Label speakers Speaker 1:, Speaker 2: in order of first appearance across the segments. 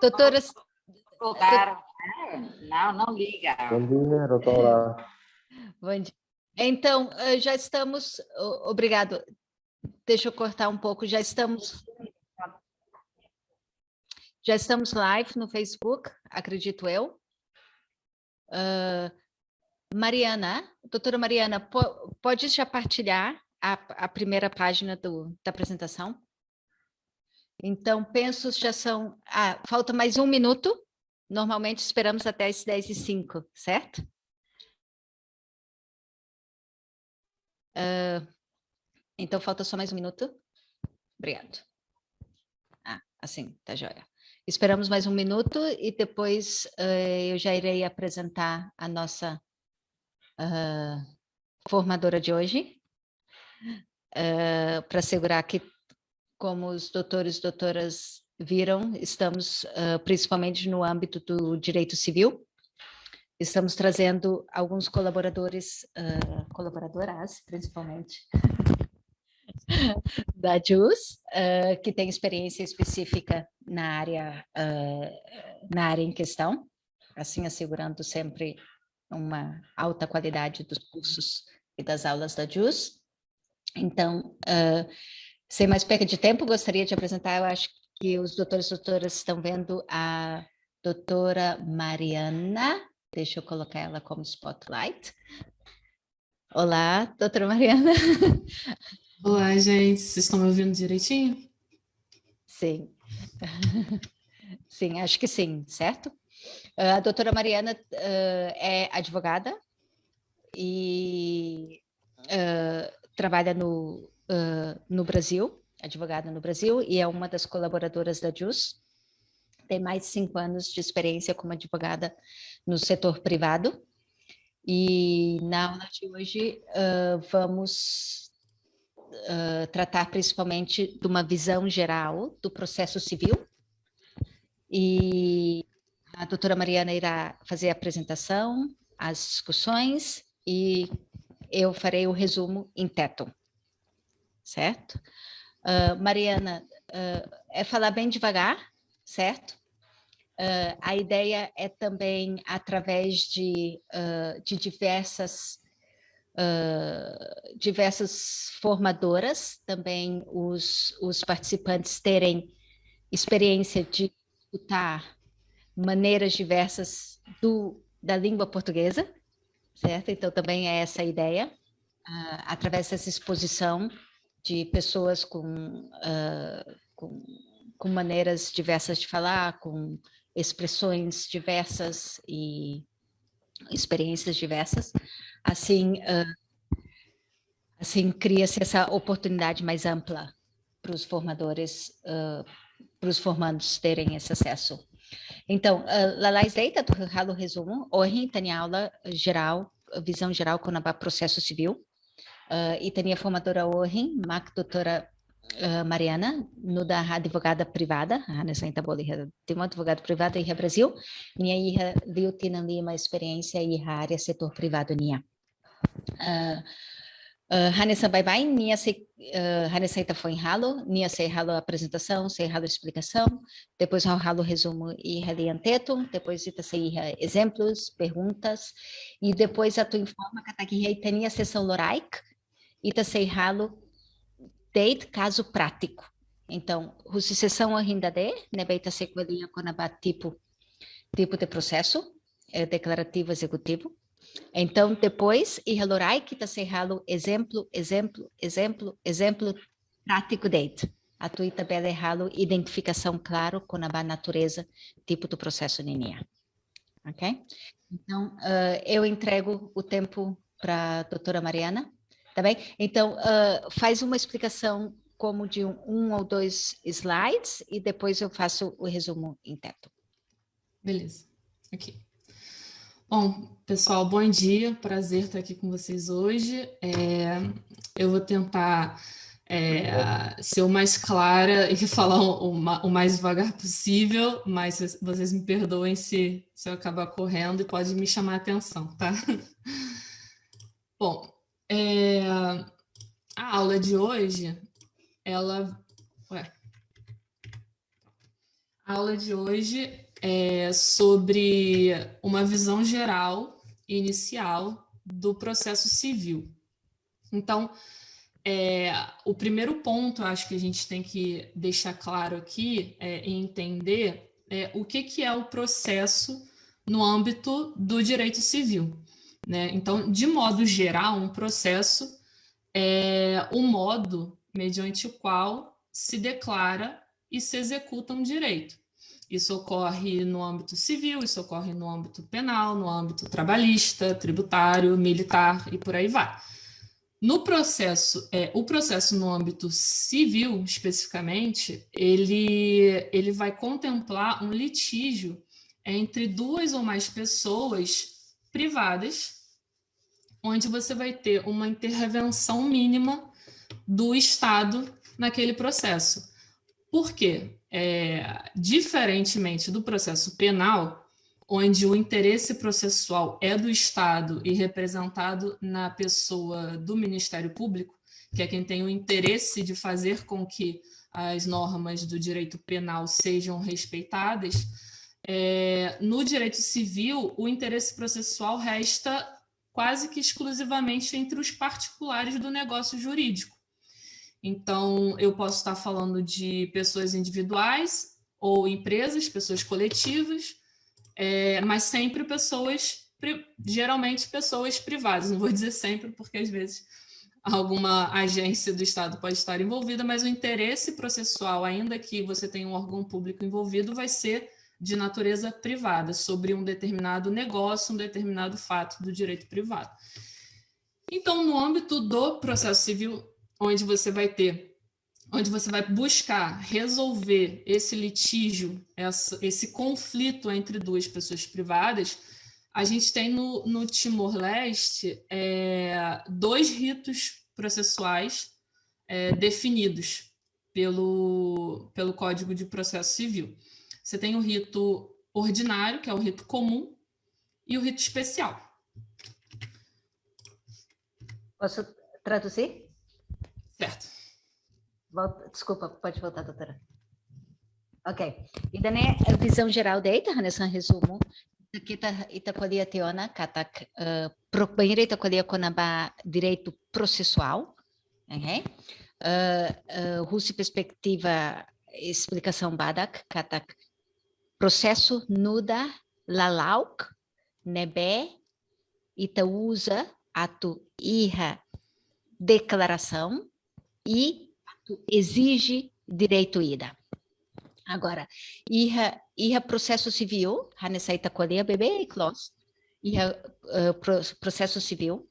Speaker 1: Doutora...
Speaker 2: Colocaram. Não liga.
Speaker 3: Bom dia, doutora.
Speaker 1: Bom dia. Então, já estamos... Obrigado. Deixa eu cortar um pouco. Já estamos live no Facebook, acredito eu. Mariana, doutora Mariana, pode já partilhar a primeira página da apresentação? Então, penso já são... falta mais 1 minuto. Normalmente esperamos até as 10h05, certo? Então, falta só mais 1 minuto. Obrigado. Assim, tá joia. Esperamos mais 1 minuto e depois eu já irei apresentar a nossa formadora de hoje, para assegurar que, como os doutores e doutoras viram, estamos principalmente no âmbito do direito civil. Estamos trazendo alguns colaboradores, colaboradoras, principalmente, da JUS, que tem experiência específica na área em questão, assim assegurando sempre uma alta qualidade dos cursos e das aulas da JUS. Então, sem mais perda de tempo, gostaria de apresentar, eu acho que os doutores e doutoras estão vendo a doutora Mariana. Deixa eu colocar ela como spotlight. Olá, doutora Mariana.
Speaker 4: Olá, gente. Vocês estão me ouvindo direitinho?
Speaker 1: Sim. Sim, acho que sim, certo? A doutora Mariana é advogada e trabalha no Brasil, advogada no Brasil, e é uma das colaboradoras da JUS. Tem mais de 5 anos de experiência como advogada no setor privado. E na aula de hoje vamos tratar principalmente de uma visão geral do processo civil. E a doutora Mariana irá fazer a apresentação, as discussões, e eu farei o resumo em teto, certo? Mariana, é falar bem devagar, certo? A ideia é também, através de diversas formadoras, também os participantes terem experiência de escutar maneiras diversas da língua portuguesa, certo? Então, também é essa a ideia, através dessa exposição de pessoas com maneiras diversas de falar, com expressões diversas e experiências diversas, assim cria-se essa oportunidade mais ampla para os formadores, para os formandos terem esse acesso. Então, lalai zeita do halo resumo, hoje tem aula geral, visão geral com o processo civil, e tem a formadora hoje, doutora Mariana, no da advogada privada, nessa tem uma advogada privada em Brasil, minha filha viu tem ali uma experiência em área setor privado minha. Hanessa bye bye, Hanessa foi em halo, Nia sei halo apresentação, sei halo explicação, depois halo resumo e relianteto, depois ita sei exemplos, perguntas, e depois a tu informa que aqui tem a sessão loraic, ita sei halo date caso prático. Então, a sessão ainda né, beita sequelinha com a tipo de processo, declarativo executivo. Então, depois, e halorai que está serralo exemplo prático date. A tua tabela é halo identificação claro com a natureza tipo do processo NINIA. Ok? Então, eu entrego o tempo para a doutora Mariana, tá bem? Então, faz uma explicação como de 1 ou 2 slides e depois eu faço o resumo em teto.
Speaker 4: Beleza. Ok. Bom, pessoal, bom dia. Prazer estar aqui com vocês hoje. Eu vou tentar ser o mais clara e falar o mais devagar possível, mas vocês me perdoem se eu acabar correndo e pode me chamar a atenção, tá? Bom, a aula de hoje, A aula de hoje é sobre uma visão geral e inicial do processo civil. Então, o primeiro ponto, acho que a gente tem que deixar claro aqui é entender o que é o processo no âmbito do direito civil, né? Então, de modo geral, um processo é o modo mediante o qual se declara e se executa um direito. Isso ocorre no âmbito civil, isso ocorre no âmbito penal, no âmbito trabalhista, tributário, militar e por aí vai. No processo, o processo no âmbito civil, especificamente, ele vai contemplar um litígio entre duas ou mais pessoas privadas, onde você vai ter uma intervenção mínima do Estado naquele processo. Por quê? Diferentemente do processo penal, onde o interesse processual é do Estado e representado na pessoa do Ministério Público, que é quem tem o interesse de fazer com que as normas do direito penal sejam respeitadas, no direito civil, o interesse processual resta quase que exclusivamente entre os particulares do negócio jurídico. Então, eu posso estar falando de pessoas individuais ou empresas, pessoas coletivas, mas sempre geralmente pessoas privadas. Não vou dizer sempre, porque às vezes alguma agência do Estado pode estar envolvida, mas o interesse processual, ainda que você tenha um órgão público envolvido, vai ser de natureza privada, sobre um determinado negócio, um determinado fato do direito privado. Então, no âmbito do processo civil, onde você vai buscar resolver esse litígio, esse conflito entre duas pessoas privadas, a gente tem no Timor-Leste dois ritos processuais definidos pelo Código de Processo Civil. Você tem o rito ordinário, que é o rito comum, e o rito especial.
Speaker 1: Posso traduzir?
Speaker 4: Certo.
Speaker 1: Desculpa, pode voltar, doutora. Ok. Então, a visão geral data, nesse resumo, kita kolia teona katak banheira ita kolia konaba direito processual, ok? Rusi perspectiva explicação badak katak processo nuda lalauk nebe ita usa atu iha declaração e exige direito ida. Agora, iha processo civil, hanessa itacolia bebê e clos, iha processo civil,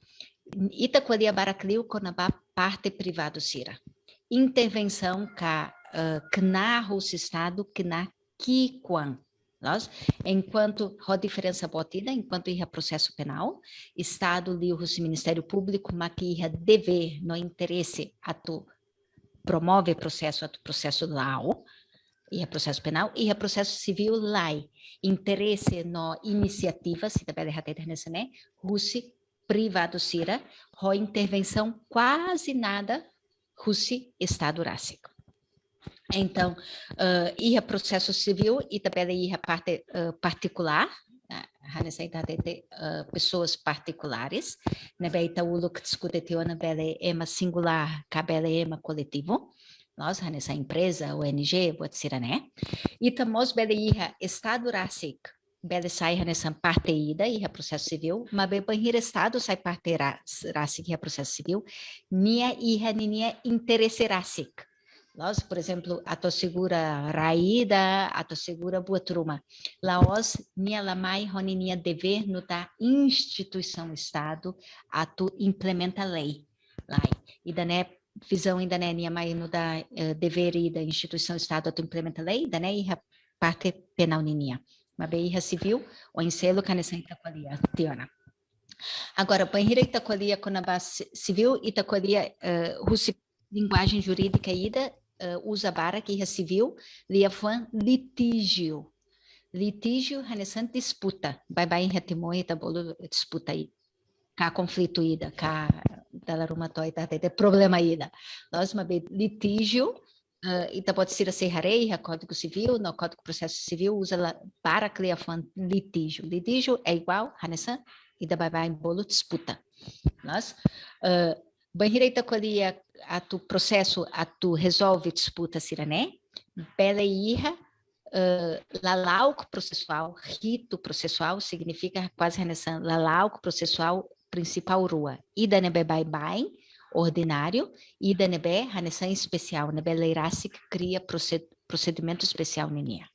Speaker 1: itacolia baracliu conaba parte privado sira. Intervenção na o Estado que na Kikuan. Enquanto a diferença botida, enquanto iha processo penal, Estado li o Ministério Público, mas que iha dever no interesse a tu promove processo lao, iha processo penal, iha processo civil lai, interesse no iniciativa, se também hateta nessa, né? Russi privado sira, ho intervenção quase nada, Russi Estado rásico. Então, ia processo civil e também ia parte particular, pessoas particulares, na beita o look discute teona bele ema singular, cabele ema coletivo, nós nessa empresa, ONG, pode ser, né? E tamos bele ia Estado rásico, bele sai nessa parte ida ia processo civil, mas bem banhir Estado sai parte rásico ia processo civil, nia interesse rásico. Nós, por exemplo, a tua segura raída, a tua segura boa turma. Laos, nia lamai, roninia dever no da instituição Estado, a tu implementa lei. Lá, e da né, visão ainda né, nia mai no da dever e da instituição Estado, a tu implementa lei, da né, e a parte penal ninia. Mas bem, a civil, o enselo canessa itacolia, tiona. Agora, banheira itacolia com a base civil, itacolia, linguagem jurídica ida, usa bara que é civil, lia fan litígio. Litígio é disputa. Vai em retimoi tá bolo disputa aí. Cá conflito ida, cá dalarumatoida, tem problema ida. Nós uma vez litígio Então pode ser a serrarei, a Código Civil, no Código de Processo Civil usa para criar litígio. Litígio é igual, Hanesan, e da vai em bolo disputa. Nós, banheira quali a tu processo, a tu resolve disputa sirané, bela iha, lalauco processual, rito processual, significa quase Hanesan, lalauco processual principal rua, ida nebe bai, ordinário, e da nebe Hanesan especial, nebe leirasi que cria procedimento especial ninia.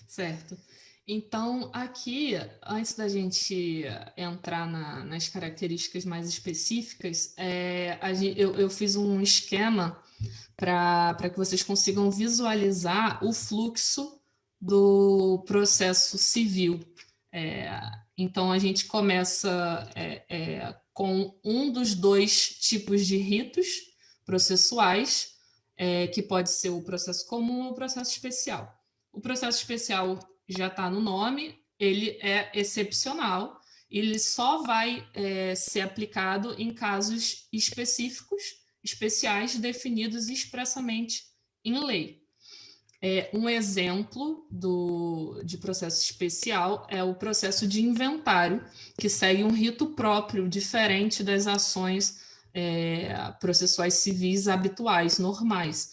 Speaker 4: Certo. Então, aqui, antes da gente entrar nas características mais específicas, eu fiz um esquema para que vocês consigam visualizar o fluxo do processo civil. Então, a gente começa com um dos dois tipos de ritos processuais, que pode ser o processo comum ou o processo especial. O processo especial já está no nome, ele é excepcional, ele só vai ser aplicado em casos específicos, especiais, definidos expressamente em lei. Um exemplo de processo especial é o processo de inventário, que segue um rito próprio, diferente das ações processuais civis habituais, normais.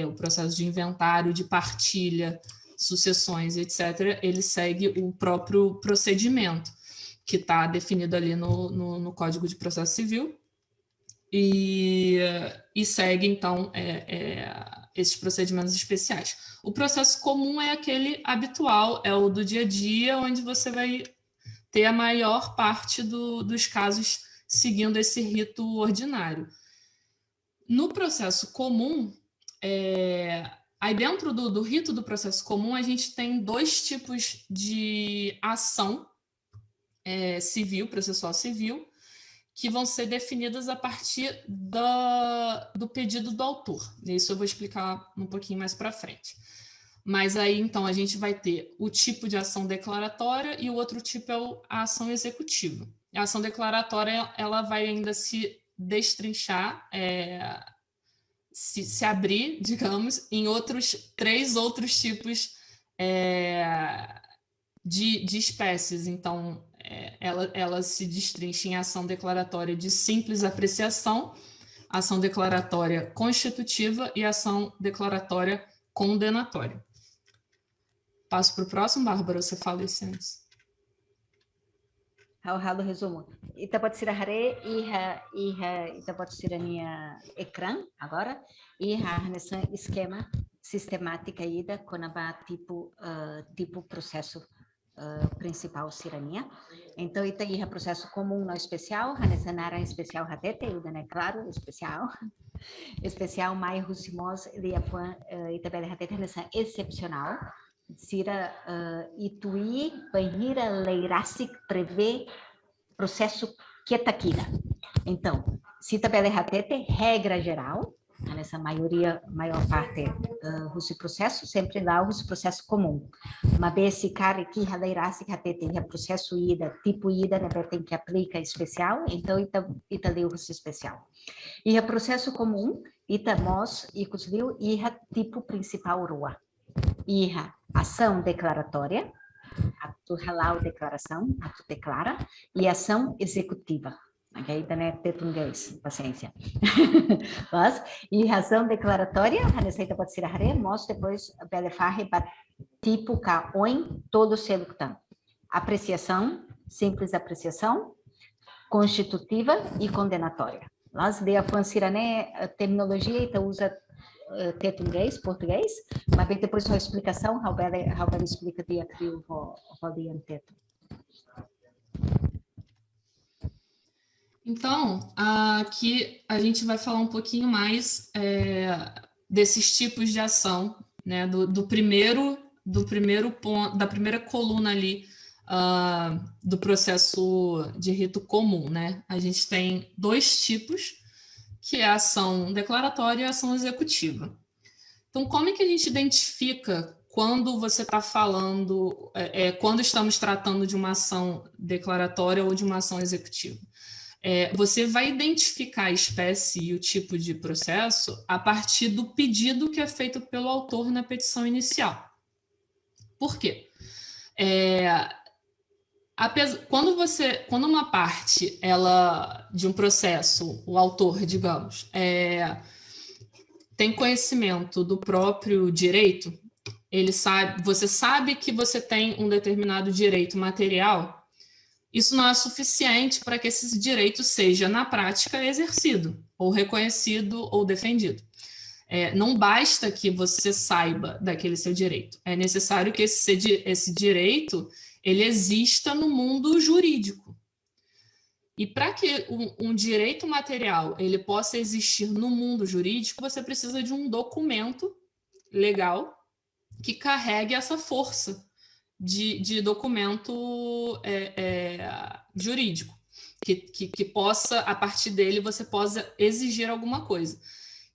Speaker 4: O processo de inventário, de partilha, sucessões, etc., ele segue o próprio procedimento, que está definido ali no Código de Processo Civil, e segue, então, esses procedimentos especiais. O processo comum é aquele habitual, é o do dia a dia, onde você vai ter a maior parte dos casos seguindo esse rito ordinário. No processo comum, aí dentro do rito do processo comum, a gente tem dois tipos de ação civil, processual civil, que vão ser definidas a partir do pedido do autor. Isso eu vou explicar um pouquinho mais para frente. Mas aí, então, a gente vai ter o tipo de ação declaratória e o outro tipo é a ação executiva. A ação declaratória, ela vai ainda se destrinchar, se abrir, digamos, em três outros tipos de espécies. Então, ela se destrincha em ação declaratória de simples apreciação, ação declaratória constitutiva e ação declaratória condenatória. Passo para o próximo, Bárbara, você fala isso antes.
Speaker 1: Halo resumo. Ita pode ser a hare ita pode ser a minha ecrã agora e nesse esquema sistemática ida com a tipo processo principal sirania. Então ita iha processo comum no especial, nessa nara especial hatete, ida né claro especial mais rusimos ita bele hatete nessa excepcional. Sira itui banhira leirasik prevê processo quietaquina. Então, se tabela hatete, regra geral, nessa maior parte do processo, sempre dá o processo comum. Mas se cara que leirasik hatete é processo ida, tipo ida, né, tem que aplica especial, então ita leu o especial. E o processo comum, ita mos e conseguiu e tipo principal rua. E ação declaratória, a tu halal declaração, a tu declara, e ação executiva. Ok? Também é português, paciência. Mas, e ação declaratória, a receita pode ser a hare, mas depois belefarre tipo ka oin, todo seluctão. Apreciação, simples apreciação, constitutiva e condenatória. Mas, de a fancirané, terminologia, então usa português, mas bem depois uma explicação, how bela explica de aqui o teto.
Speaker 4: Então, aqui a gente vai falar um pouquinho mais desses tipos de ação, né, do primeiro ponto, da primeira coluna ali do processo de rito comum, né? A gente tem dois tipos, que é a ação declaratória e a ação executiva. Então, como é que a gente identifica quando você está falando, quando estamos tratando de uma ação declaratória ou de uma ação executiva? você vai identificar a espécie e o tipo de processo a partir do pedido que é feito pelo autor na petição inicial. Por quê? Quando uma parte de um processo, o autor, digamos, tem conhecimento do próprio direito, você sabe que você tem um determinado direito material, isso não é suficiente para que esse direito seja, na prática, exercido, ou reconhecido, ou defendido. Não basta que você saiba daquele seu direito. É necessário que esse direito ele exista no mundo jurídico. E para que um direito material ele possa existir no mundo jurídico, você precisa de um documento legal que carregue essa força de documento jurídico, que possa, a partir dele, você possa exigir alguma coisa.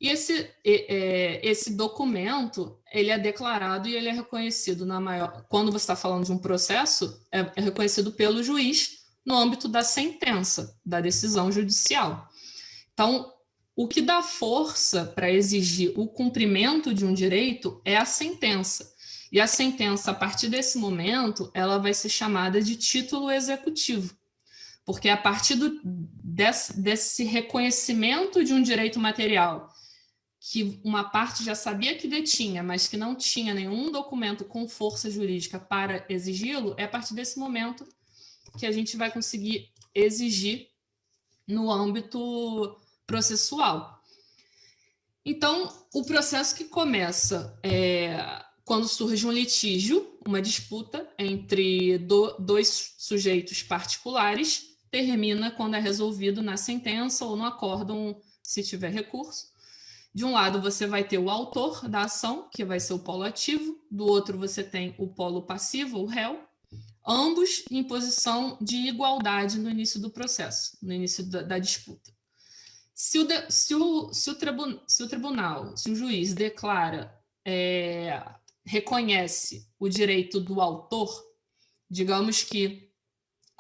Speaker 4: E esse documento, ele é declarado e ele é reconhecido quando você está falando de um processo, é reconhecido pelo juiz no âmbito da sentença, da decisão judicial. Então, o que dá força para exigir o cumprimento de um direito é a sentença. E a sentença, a partir desse momento, ela vai ser chamada de título executivo, porque a partir desse reconhecimento de um direito material que uma parte já sabia que detinha, mas que não tinha nenhum documento com força jurídica para exigi-lo, é a partir desse momento que a gente vai conseguir exigir no âmbito processual. Então, o processo que começa quando surge um litígio, uma disputa entre dois sujeitos particulares, termina quando é resolvido na sentença ou no acórdão, se tiver recurso. De um lado, você vai ter o autor da ação, que vai ser o polo ativo, do outro você tem o polo passivo, o réu, ambos em posição de igualdade no início do processo, no início da disputa. Se o tribunal, se o juiz declara, reconhece o direito do autor, digamos que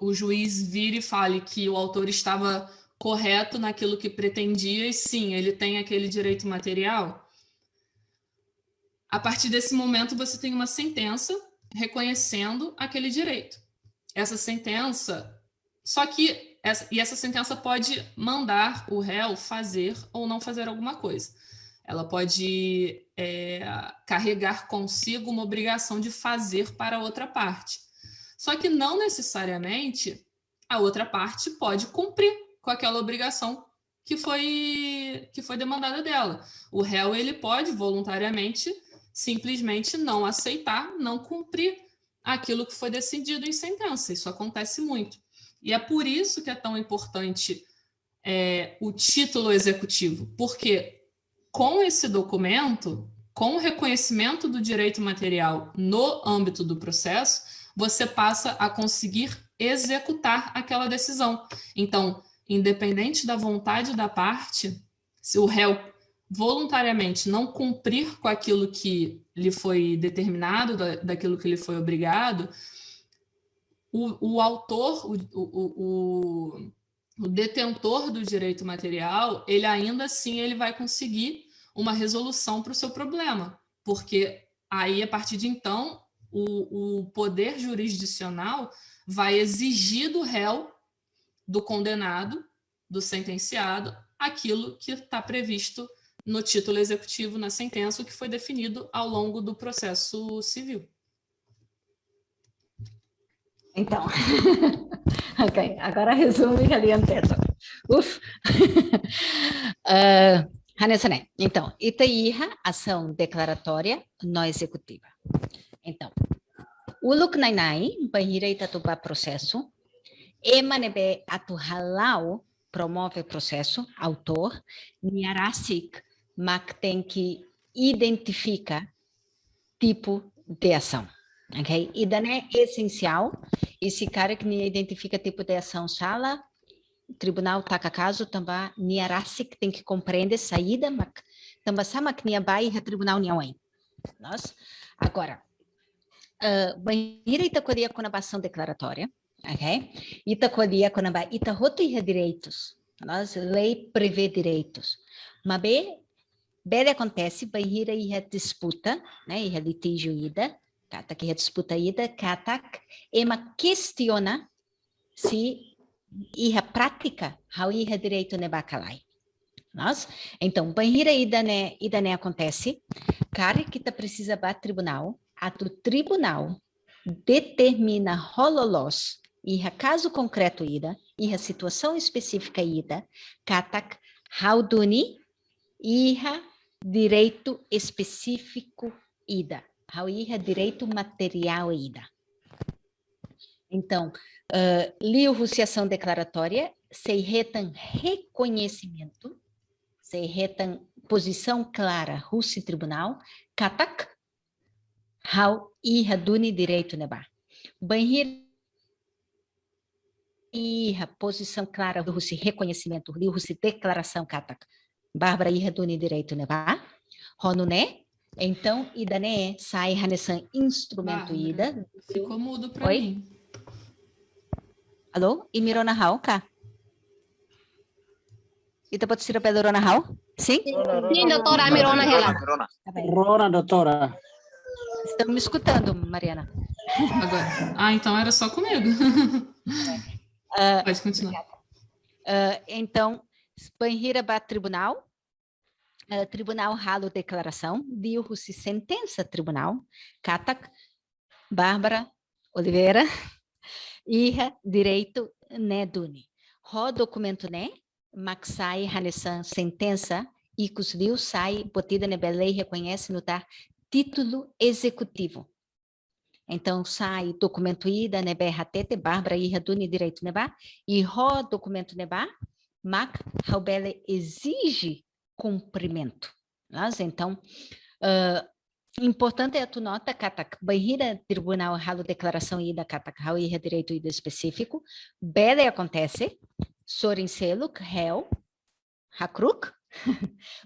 Speaker 4: o juiz vire e fale que o autor estava correto naquilo que pretendia e sim, ele tem aquele direito material, a partir desse momento você tem uma sentença reconhecendo aquele direito. Essa sentença, essa sentença pode mandar o réu fazer ou não fazer alguma coisa. Ela pode carregar consigo uma obrigação de fazer para a outra parte. Só que não necessariamente a outra parte pode cumprir com aquela obrigação que foi demandada dela. O réu ele pode voluntariamente simplesmente não aceitar, não cumprir aquilo que foi decidido em sentença. Isso acontece muito. E é por isso que é tão importante o título executivo, porque com esse documento, com o reconhecimento do direito material no âmbito do processo, você passa a conseguir executar aquela decisão. Então, independente da vontade da parte, se o réu voluntariamente não cumprir com aquilo que lhe foi determinado, daquilo que lhe foi obrigado, o autor, o detentor do direito material, ele ainda assim ele vai conseguir uma resolução para o seu problema, porque aí, a partir de então, o poder jurisdicional vai exigir do réu, do condenado, do sentenciado, aquilo que está previsto no título executivo, na sentença, o que foi definido ao longo do processo civil.
Speaker 1: Então, ok, agora resumo e alianteto. Hanesane. Então, Itaiha, ação declaratória não executiva. Então, o Luknainai, Bahira Itatuba processo, Emanebe Atuhalau, promove processo, autor, Niarasik, mas tem que identifica tipo de ação. Ok? E daí é essencial, esse cara que identifica tipo de ação, sala, tribunal taca caso, também Niarasik tem que compreender saída, mas também sama que Niabai é tribunal Niauém. Agora, Bahira Itacoria com a ação declaratória, ok? Ita kolia konamba ita roto iha direitos. Nós lei prevê direitos. Mas bele acontece bahira iha disputa, né? Iha litígio ida, katak iha disputa ida, katak ema questiona se iha prática how iha direito ne bacalai. Nós, então, bahira ida ne acontece, cara que tá precisa ba tribunal, ato tribunal determina hololos, iha caso concreto ida, iha situação específica ida, katak hauduni, iha direito específico ida, how iha direito material ida. Então, liu-ruciação declaratória, seiretan reconhecimento, seiretan posição clara, russi tribunal, katak, how iha duni direito neba. Banhir iha posição clara, russi reconhecimento, liu-russi declaração, katak. Bárbara iha duni direito neba. Honune, então, ida ne sai hanesan instrumento
Speaker 4: Bárbara,
Speaker 1: ida.
Speaker 4: ficou mudo para
Speaker 1: Oi?
Speaker 4: mim.
Speaker 1: Alô? E Mirona Hau, cá? Ita pode ser a Pedrona Hau? Sim?
Speaker 3: Sim, doutora Mirona Rela.
Speaker 1: Tá bem.
Speaker 5: Rona, doutora.
Speaker 1: Estão me escutando, Mariana?
Speaker 4: Agora. Ah, então era só comigo. Pode continuar.
Speaker 1: Então, banhira ba tribunal, tribunal ralo declaração, diu-se sentença tribunal, katak, Bárbara Oliveira, iha direito ne duni. Ro documento ne, maxai hanesan sentença, icus liu sai, botida ne belei reconhece no tar título executivo. Então, sai documento ida, nebe hatete, Bárbara iha duni direito neba, e ro documento neba, mac haubele exige cumprimento. Mas, então, importante é tu nota, katak, banhira tribunal ralo declaração ida, katak, hau iha direito ida específico, bele acontece, sorincelo, réu, hakruk,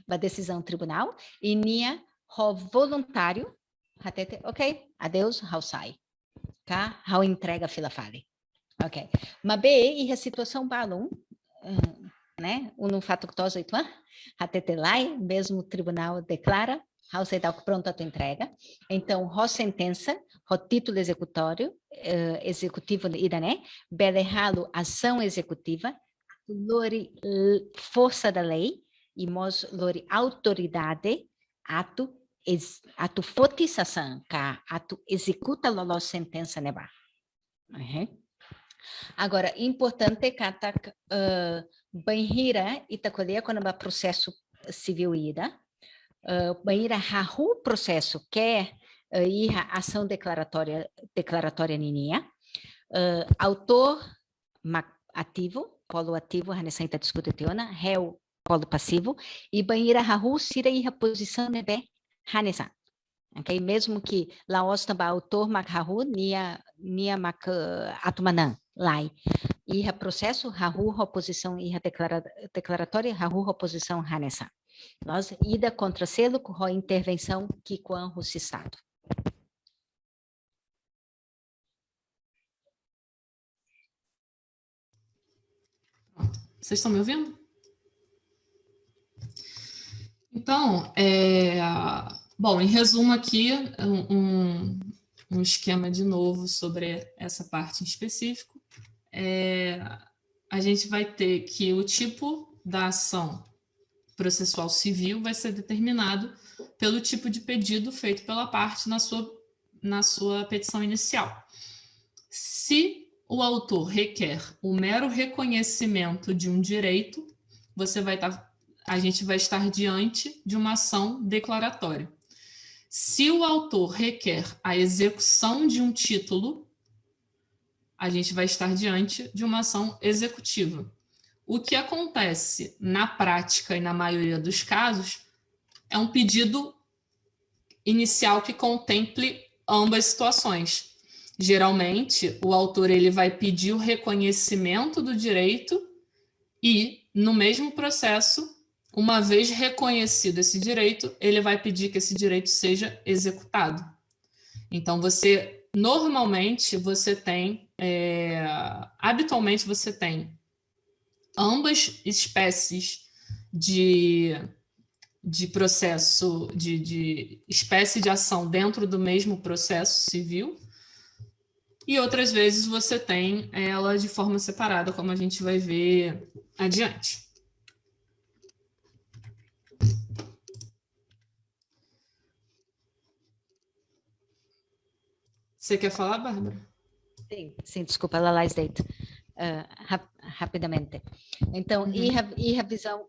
Speaker 1: uma decisão tribunal, e nia ro voluntário, hatete, ok, adeus, hau sai. Tá? Hau entrega fila fale. Ok. Mas e a situação balum, né? Um fato que todos oito hatete lai, mesmo o tribunal declara, hau sei tal pronto a tua entrega. Então, ro sentença, ro título executório, executivo ida, né? Bele halo ação executiva, lori força da lei, e mos lori autoridade, ato fotização, ato executa lolo sentença neba. Agora, importante katak banhira itacolia quando ba processo civil ida, banhira hahu processo quer iha ação declaratória ninia, autor ativo, polo ativo, hanesaita discutiona, réu polo passivo, e banhira hahu sira iha posição nebe hanesan. Okay? Mesmo que Laos também autor makhahu nia mak atmanan lai. Iha processo hahu oposição iha declaratória hahu oposição hanesan. Nós ida contra selo com intervenção que quan o estado.
Speaker 4: Vocês estão me ouvindo? Então, bom, em resumo aqui, um esquema de novo sobre essa parte em específico. A gente vai ter que o tipo da ação processual civil vai ser determinado pelo tipo de pedido feito pela parte na sua petição inicial. Se o autor requer o mero reconhecimento de um direito, a gente vai estar diante de uma ação declaratória. Se o autor requer a execução de um título, a gente vai estar diante de uma ação executiva. O que acontece na prática e na maioria dos casos é um pedido inicial que contemple ambas situações. Geralmente, o autor ele vai pedir o reconhecimento do direito e, no mesmo processo, uma vez reconhecido esse direito, ele vai pedir que esse direito seja executado. Então, normalmente, você tem habitualmente você tem ambas espécies de processo, de espécie de ação dentro do mesmo processo civil, e outras vezes você tem ela de forma separada, como a gente vai ver adiante. Você quer falar, Bárbara?
Speaker 1: Sim, desculpa, Lalais Date. Rapidamente. Então, e a visão...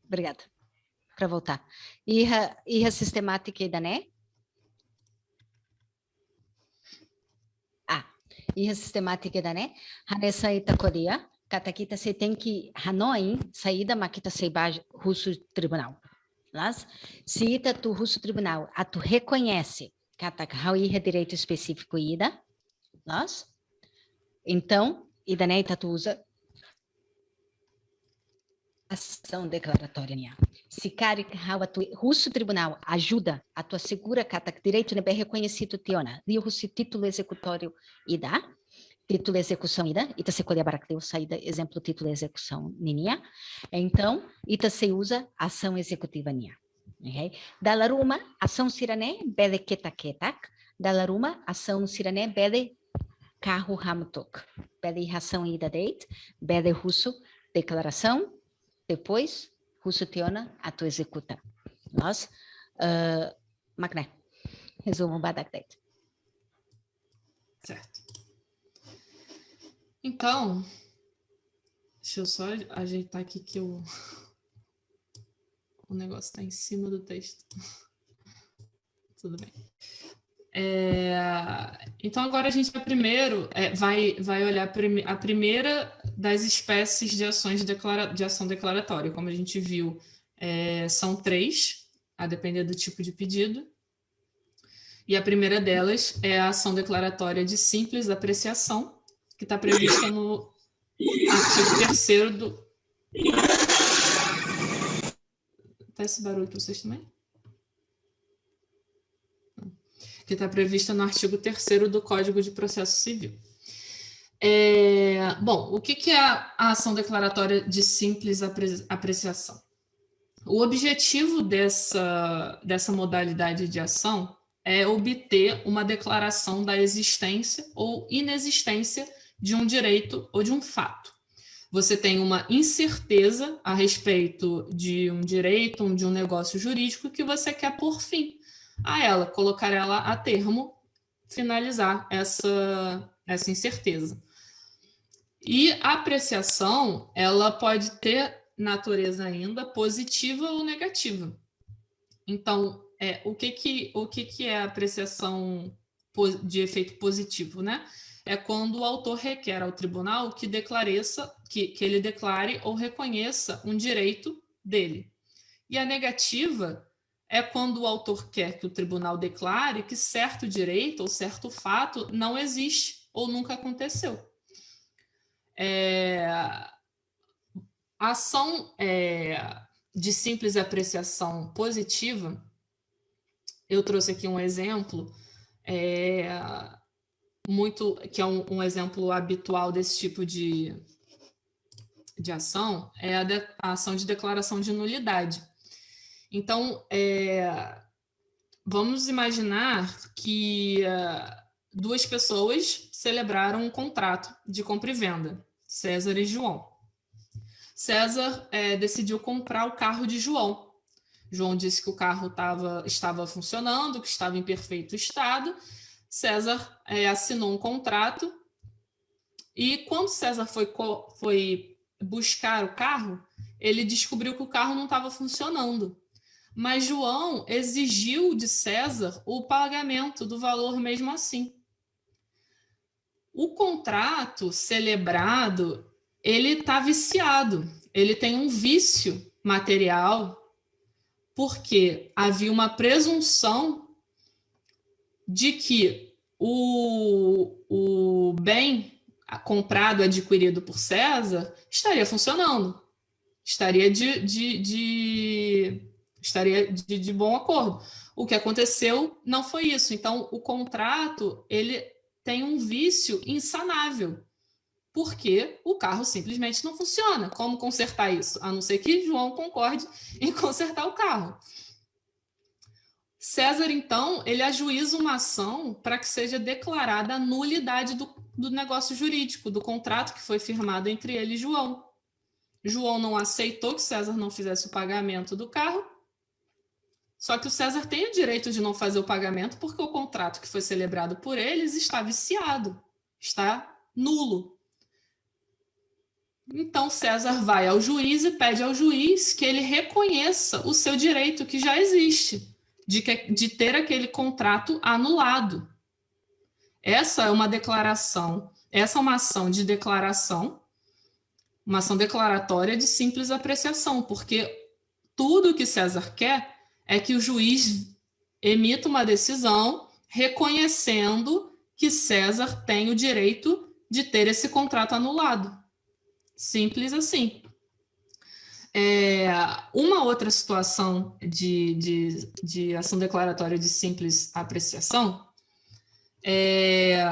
Speaker 1: Obrigada. Para voltar. E a sistemática da né? E a sistemática da né? Hanessa itakoria, katakita se tem que Hanoi saída makita seibaj russo tribunal. Mas se ita tu russo tribunal, a tu reconhece katak haui direito específico ida, nós então ida né ita tu usa ação declaratória nia. Se cari hawa tu russo tribunal ajuda a tua segura katak direito ne bem reconhecido tiona. Li russo título executório ida. Título execução ida, ita se colhe baracleu saída, exemplo título execução ninia. Então, ita se usa ação executiva nia. Okay? Dalaruma, ação sirané, bele ketaketak. Dalaruma, ação sirané, bele carro hamtok. Bele ação ida date, bele russo, declaração, depois, russo tiona, a tu executa. Nós, magné, resumo badak date.
Speaker 4: Certo. Então, deixa eu só ajeitar aqui que o negócio está em cima do texto. Tudo bem. Então, agora a gente vai olhar a primeira das espécies de ações de ação declaratória. Como a gente viu, são 3, a depender do tipo de pedido. E a primeira delas é a ação declaratória de simples apreciação, que está prevista no artigo 3º do... Tá esse barulho para vocês também? Que está prevista no artigo 3º do Código de Processo Civil. Bom, o que é a ação declaratória de simples apreciação? O objetivo dessa modalidade de ação é obter uma declaração da existência ou inexistência de um direito ou de um fato. Você tem uma incerteza a respeito de um direito ou de um negócio jurídico que você quer pôr fim a ela, colocar ela a termo, finalizar essa incerteza. E a apreciação, ela pode ter natureza ainda positiva ou negativa. Então, o que é a apreciação de efeito positivo, né? É quando o autor requer ao tribunal que ele declare ou reconheça um direito dele. E a negativa é quando o autor quer que o tribunal declare que certo direito ou certo fato não existe ou nunca aconteceu. A ação de simples apreciação positiva, eu trouxe aqui um exemplo, que é um exemplo habitual desse tipo de ação, é a ação de declaração de nulidade. Então, vamos imaginar que 2 pessoas celebraram um contrato de compra e venda, César e João. César decidiu comprar o carro de João. João disse que o carro estava funcionando, que estava em perfeito estado. César assinou um contrato e quando César foi buscar o carro, ele descobriu que o carro não estava funcionando. Mas João exigiu de César o pagamento do valor mesmo assim. O contrato celebrado, ele está viciado, ele tem um vício material, porque havia uma presunção de que o bem comprado, adquirido por César, estaria funcionando, estaria de bom acordo. O que aconteceu não foi isso. Então, o contrato, ele tem um vício insanável, porque o carro simplesmente não funciona. Como consertar isso? A não ser que João concorde em consertar o carro. César, então, ele ajuiza uma ação para que seja declarada a nulidade do negócio jurídico, do contrato que foi firmado entre ele e João. João não aceitou que César não fizesse o pagamento do carro, só que o César tem o direito de não fazer o pagamento porque o contrato que foi celebrado por eles está viciado, está nulo. Então, César vai ao juiz e pede ao juiz que ele reconheça o seu direito que já existe, de ter aquele contrato anulado. Essa é uma declaração, essa é uma ação de declaração, uma ação declaratória de simples apreciação, porque tudo que César quer é que o juiz emita uma decisão reconhecendo que César tem o direito de ter esse contrato anulado. Simples assim. Uma outra situação de ação declaratória de simples apreciação é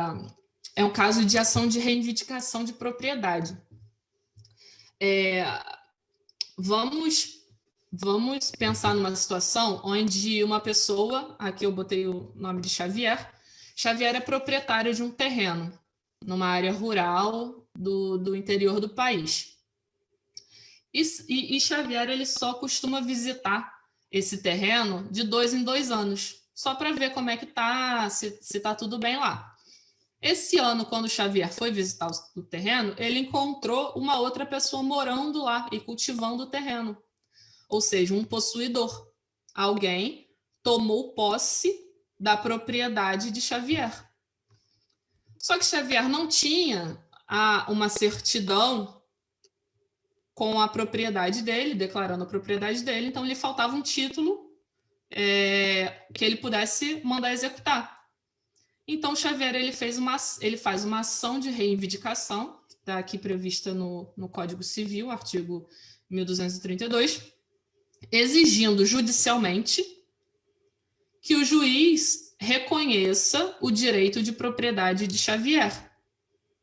Speaker 4: um caso de ação de reivindicação de propriedade. Vamos pensar numa situação onde uma pessoa, aqui eu botei o nome de Xavier, Xavier é proprietário de um terreno numa área rural do interior do país. E Xavier ele só costuma visitar esse terreno de 2 em 2 anos, só para ver como é que tá, se está tudo bem lá. Esse ano, quando Xavier foi visitar o terreno, ele encontrou uma outra pessoa morando lá e cultivando o terreno. Ou seja, um possuidor. Alguém tomou posse da propriedade de Xavier. Só que Xavier não tinha uma certidão com a propriedade dele, declarando a propriedade dele, então lhe faltava um título que ele pudesse mandar executar. Então, Xavier ele faz uma ação de reivindicação, está aqui prevista no Código Civil, artigo 1232, exigindo judicialmente que o juiz reconheça o direito de propriedade de Xavier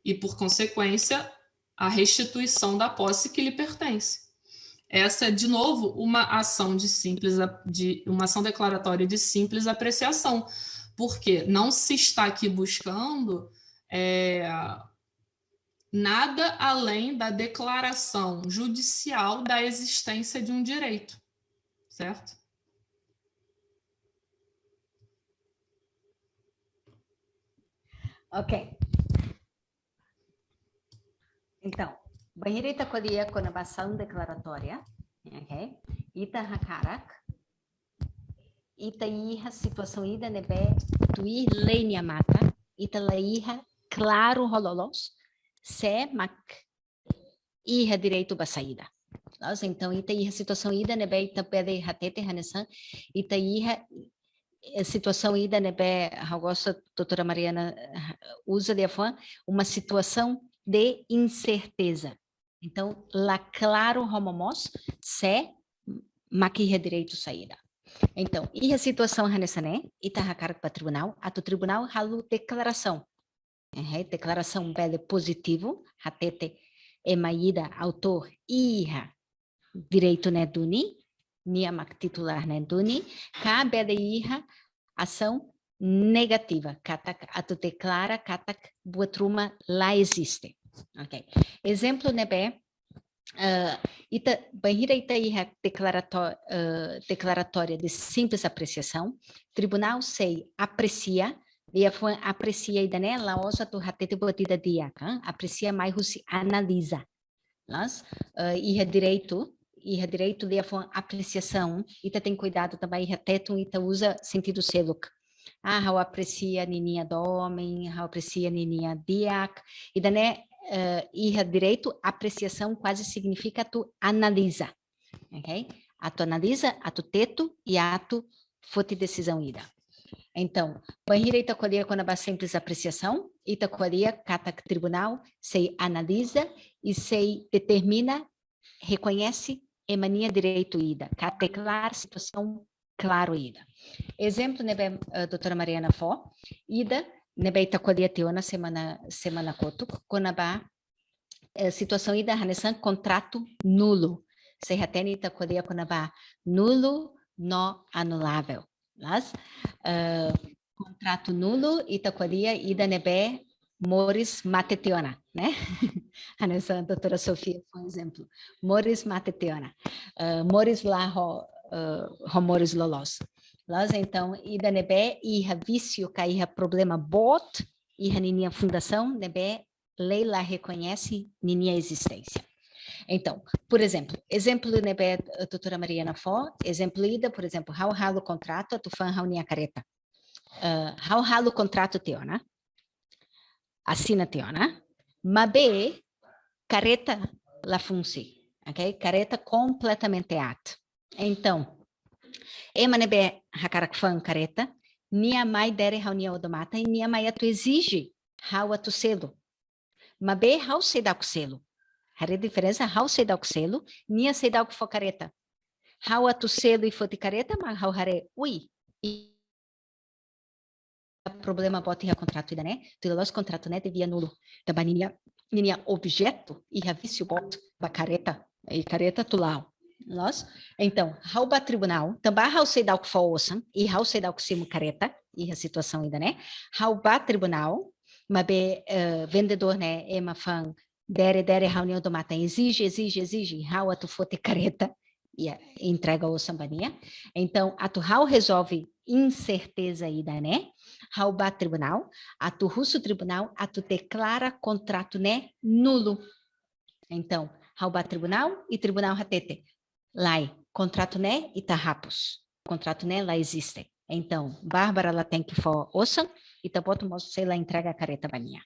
Speaker 4: e, por consequência, a restituição da posse que lhe pertence. Essa é, de novo, uma ação uma ação declaratória de simples apreciação, porque não se está aqui buscando nada além da declaração judicial da existência de um direito, certo?
Speaker 1: Ok. Então, banheira itacoria com a ação declaratória, ok? Ita hakarak, ita iha situação ida nebe tuir lenia mata, ita laiha claro hololos, se mak iha direito basaída. Então, ita iha situação ida nebe ita pede hatete hanesan, ita iha situação ida nebe, eu gosto, doutora Mariana usa de afã, uma situação de incerteza. Então, lá claro homomos se maquiha direito saída. Então, e a situação hanesane, itahacar para tribunal, a tribunal halu declaração. Declaração bele positivo, hatete emaída autor iha direito neduni, niamak titular neduni, ka bele iha ação negativa, katak atu declara katak buatruma lá existe. Ok. Exemplo nebe banheira iha declaratória de simples apreciação, tribunal sei aprecia idane laosa tu hatete botida dia, aprecia mais se analisa. Iha direito de apreciação, ita tem cuidado também, iha teto, ita usa sentido seluk. Eu aprecia nininha do homem, eu aprecia nininha diak, e daí iha direito, apreciação quase significa tu analisa, ok? Tu analisa, tu teto e tu fote decisão ida. Então, banheira ita colher quando a simples apreciação, ita colher catak tribunal, se analisa e se determina, reconhece e mania direito ida, declara situação claro ida. Exemplo, né, doutora Mariana Fó, ida nebe itakolia teona semana koto, konaba situação ida hanesan contrato nulo. Se hateni itakolia konaba nulo, não anulável. Mas, contrato nulo itakolia ida nebe Moris Mateteona, né? A doutora Sofia foi um exemplo. Moris Mateteona. Moris lá, Moris Lolos. Então, ida nebe, iha vício, iha problema bot, iha ninia fundação, nebe, lei lá reconhece ninia existência. Então, por exemplo, nebe, doutora Mariana Fó, exemplo ida, por exemplo, how halo contrato, tu fan how nia careta. How halo contrato teona, assina teona, mabe careta la funci, ok? Careta completamente at. Então, ema nebe hakarak fan careta, nia mai dere how nia odomata e nia mai atu exige how atu selo. Mabe how se dá o selo. Hare diferença how se dá o selo, nia se dá o fo careta. How atu selo e foti careta, mas how hare ui. Problema bota e contrato ida, né? Tudo os contrato né devia nulo. Também ninia objeto e vício bot ba careta e careta tulau. Nós, então, how ba tribunal, também how se dá o que fossam e how se dá o que simo careta e a situação ainda, né? How ba tribunal, mas vendedor, né? Ema fan dere reunião do mata exige, how a tu fote careta e entrega o sambania. Então, a tu how resolve incerteza ainda, né? How ba tribunal, a tu russo tribunal, a tu declara contrato, né? Nulo. Então, how ba tribunal e tribunal hatete. Lai, contrato, né? E tarrapos. Contrato, né? Lá existe. Então, Bárbara, ela tem que for ossam e taboto mostro se ela entrega a careta bania.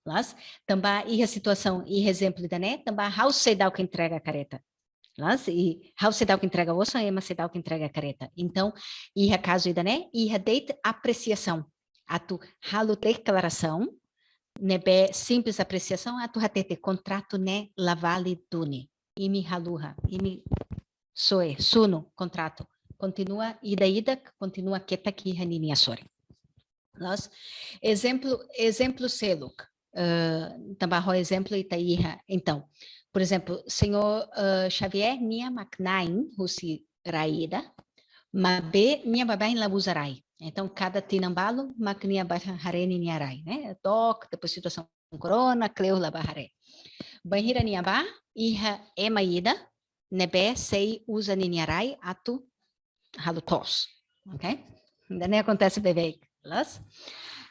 Speaker 1: Las, também, e a situação, e exemplo da né? Também, how se dá o que entrega a careta. Las, e how se dá o que entrega ossam, e se dá o que entrega a careta. Então, e a caso da né? E a date apreciação. A tu halo declaração, nebe simples apreciação, a tu hatete contrato, né? Lavale dune. Imi haluha, imi soe, suno, contrato. Continua, ida, continua quieta aqui, haninia sore. Nós, exemplo seluk. Também exemplo itaiha. Então, por exemplo, senhor Xavier nia maknain husi raida, mabe nia babain labuzarai. Então, cada tinambalo maknia bahareni niarai, né? Toc, depois situação corona, cleo labaharé. Banhira niaba, iha emaida, nebe sei usa niniarai atu halutos, ok? Ainda nem acontece bebê.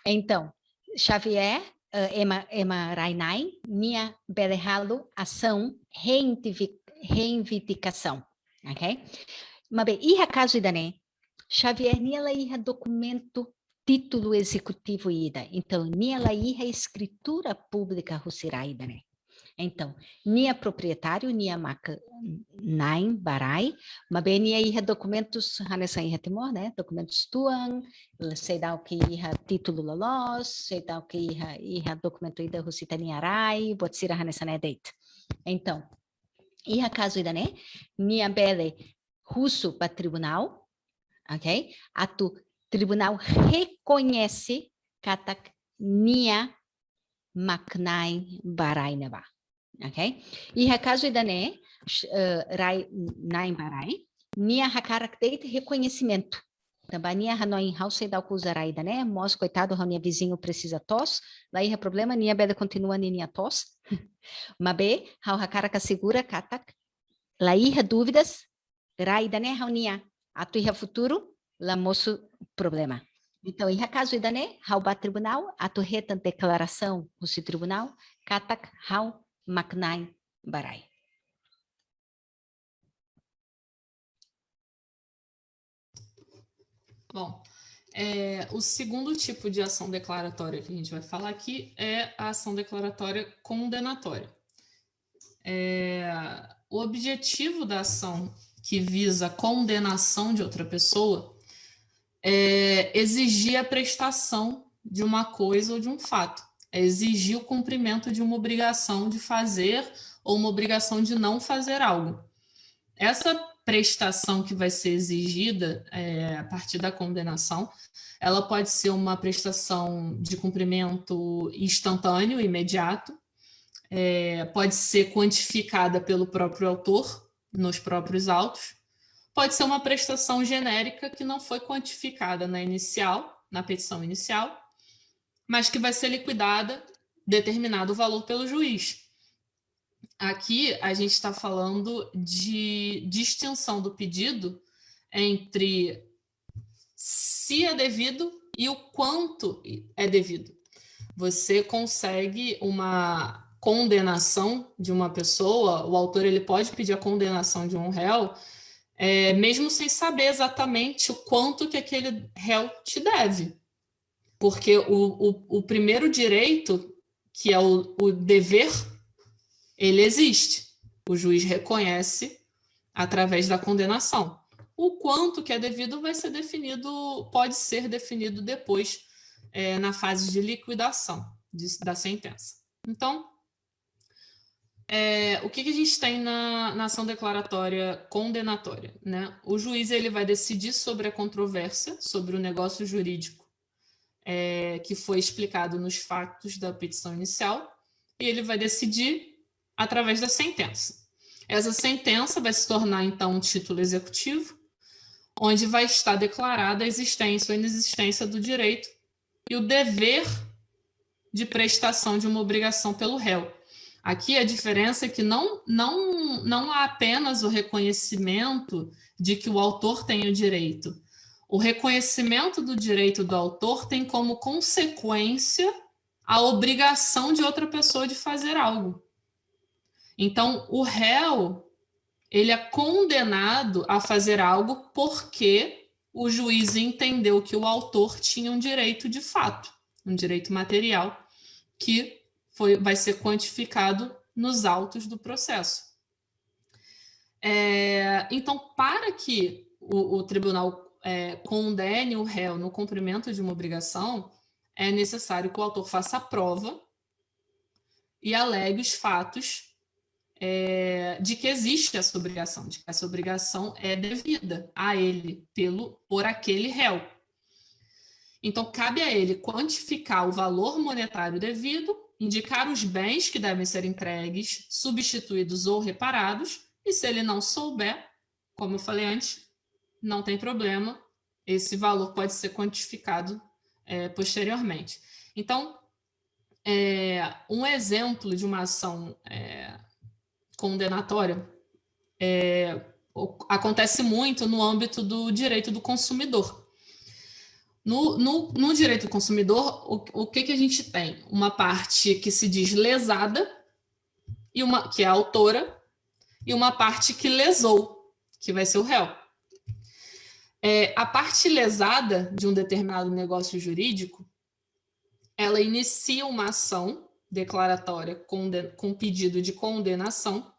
Speaker 1: Então, Xavier, ema rainai, nia berehalo, ação, reivindicação, ok? Mas bem, iha caso idane, Xavier nia la iha documento, título executivo ida. Então, nia la iha escritura pública russirá idane. Então, nia proprietário, nia maca nain barai, mas bem nia iha documentos hanesan iha temor, né? Documentos tuan, sei dar o que iha título lolos, sei dar o que iha documento ida rusita nia rai, botsira hanesan é date. Então, iha caso ida né? Nia bele russo para tribunal, ok? A tu tribunal reconhece katak nia maknai barai neba. Ok? E caso idane, rai naim barai, nia hakarakteite reconhecimento. Também nia hanoi house da usarai idane, mos coitado nia vizinho precisa tos, lá ia problema nia bela continua nia tos. Mabe hau hakaraka segura katak, lá ia dúvidas, rai idane nia atu ia futuro, lá moço problema. Então, em caso idane, hau ba tribunal, atu retan declaração no tribunal, katak hau maknai barai.
Speaker 4: Bom, o segundo tipo de ação declaratória que a gente vai falar aqui é a ação declaratória condenatória. O objetivo da ação que visa a condenação de outra pessoa é exigir a prestação de uma coisa ou de um fato. É exigir o cumprimento de uma obrigação de fazer ou uma obrigação de não fazer algo. Essa prestação que vai ser exigida a partir da condenação. Ela pode ser uma prestação de cumprimento instantâneo, imediato, pode ser quantificada pelo próprio autor nos próprios autos, pode ser uma prestação genérica que não foi quantificada na petição inicial, mas que vai ser liquidada, determinado o valor pelo juiz. Aqui a gente está falando de distinção do pedido entre se é devido e o quanto é devido. Você consegue uma condenação de uma pessoa, o autor ele pode pedir a condenação de um réu, mesmo sem saber exatamente o quanto que aquele réu te deve. Porque o primeiro direito, que é o dever, ele existe. O juiz reconhece através da condenação. O quanto que é devido vai ser definido, pode ser definido depois, na fase de liquidação da sentença. Então, o que a gente tem na ação declaratória condenatória, né? O juiz ele vai decidir sobre a controvérsia, sobre o negócio jurídico que foi explicado nos fatos da petição inicial, e ele vai decidir através da sentença. Essa sentença vai se tornar, então, um título executivo, onde vai estar declarada a existência ou inexistência do direito e o dever de prestação de uma obrigação pelo réu. Aqui a diferença é que não há apenas o reconhecimento de que o autor tem o direito. O reconhecimento do direito do autor tem como consequência a obrigação de outra pessoa de fazer algo. Então, o réu, ele é condenado a fazer algo porque o juiz entendeu que o autor tinha um direito de fato, um direito material, que vai ser quantificado nos autos do processo. Então, para que o tribunal condene o réu no cumprimento de uma obrigação, é necessário que o autor faça a prova e alegue os fatos de que existe essa obrigação, de que essa obrigação é devida a ele por aquele réu. Então, cabe a ele quantificar o valor monetário devido, indicar os bens que devem ser entregues, substituídos ou reparados, e se ele não souber, como eu falei antes, não tem problema, esse valor pode ser quantificado posteriormente. Então, um exemplo de uma ação condenatória acontece muito no âmbito do direito do consumidor. No direito do consumidor, o que a gente tem? Uma parte que se diz lesada, que é a autora, e uma parte que lesou, que vai ser o réu. A parte lesada de um determinado negócio jurídico, ela inicia uma ação declaratória com pedido de condenação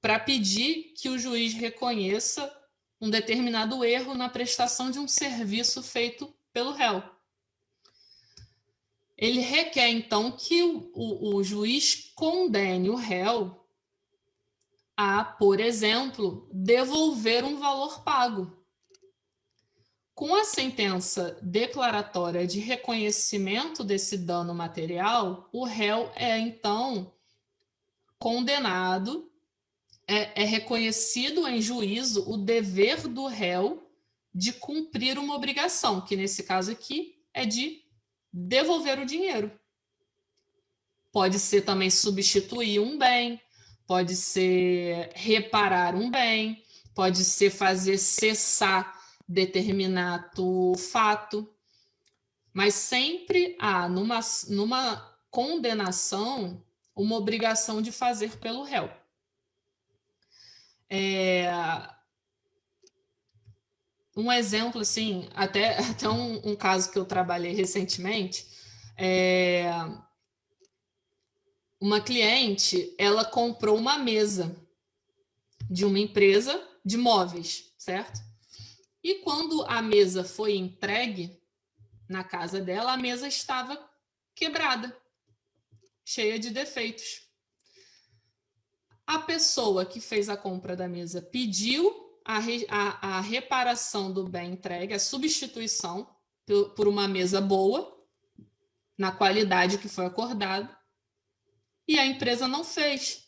Speaker 4: para pedir que o juiz reconheça um determinado erro na prestação de um serviço feito pelo réu. Ele requer, então, que o juiz condene o réu a, por exemplo, devolver um valor pago. Com a sentença declaratória de reconhecimento desse dano material, o réu então, condenado, é reconhecido em juízo o dever do réu de cumprir uma obrigação, que nesse caso aqui é de devolver o dinheiro. Pode ser também substituir um bem, pode ser reparar um bem, pode ser fazer cessar determinado fato, mas sempre há numa condenação uma obrigação de fazer pelo réu. Um exemplo, assim, até um caso que eu trabalhei recentemente, uma cliente, ela comprou uma mesa de uma empresa de móveis, certo? E quando a mesa foi entregue na casa dela, a mesa estava quebrada, cheia de defeitos. A pessoa que fez a compra da mesa pediu a reparação do bem entregue, a substituição por uma mesa boa, na qualidade que foi acordado, e a empresa não fez.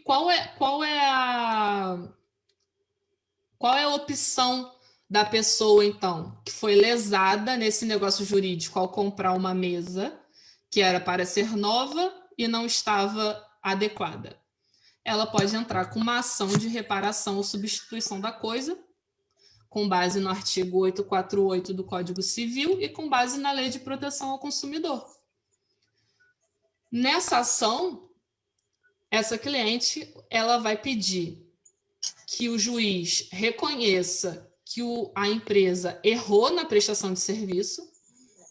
Speaker 4: Qual é a opção da pessoa, então, que foi lesada nesse negócio jurídico ao comprar uma mesa que era para ser nova e não estava adequada? Ela pode entrar com uma ação de reparação ou substituição da coisa, com base no artigo 848 do Código Civil e com base na Lei de Proteção ao Consumidor. Nessa ação, essa cliente ela vai pedir que o juiz reconheça que a empresa errou na prestação de serviço,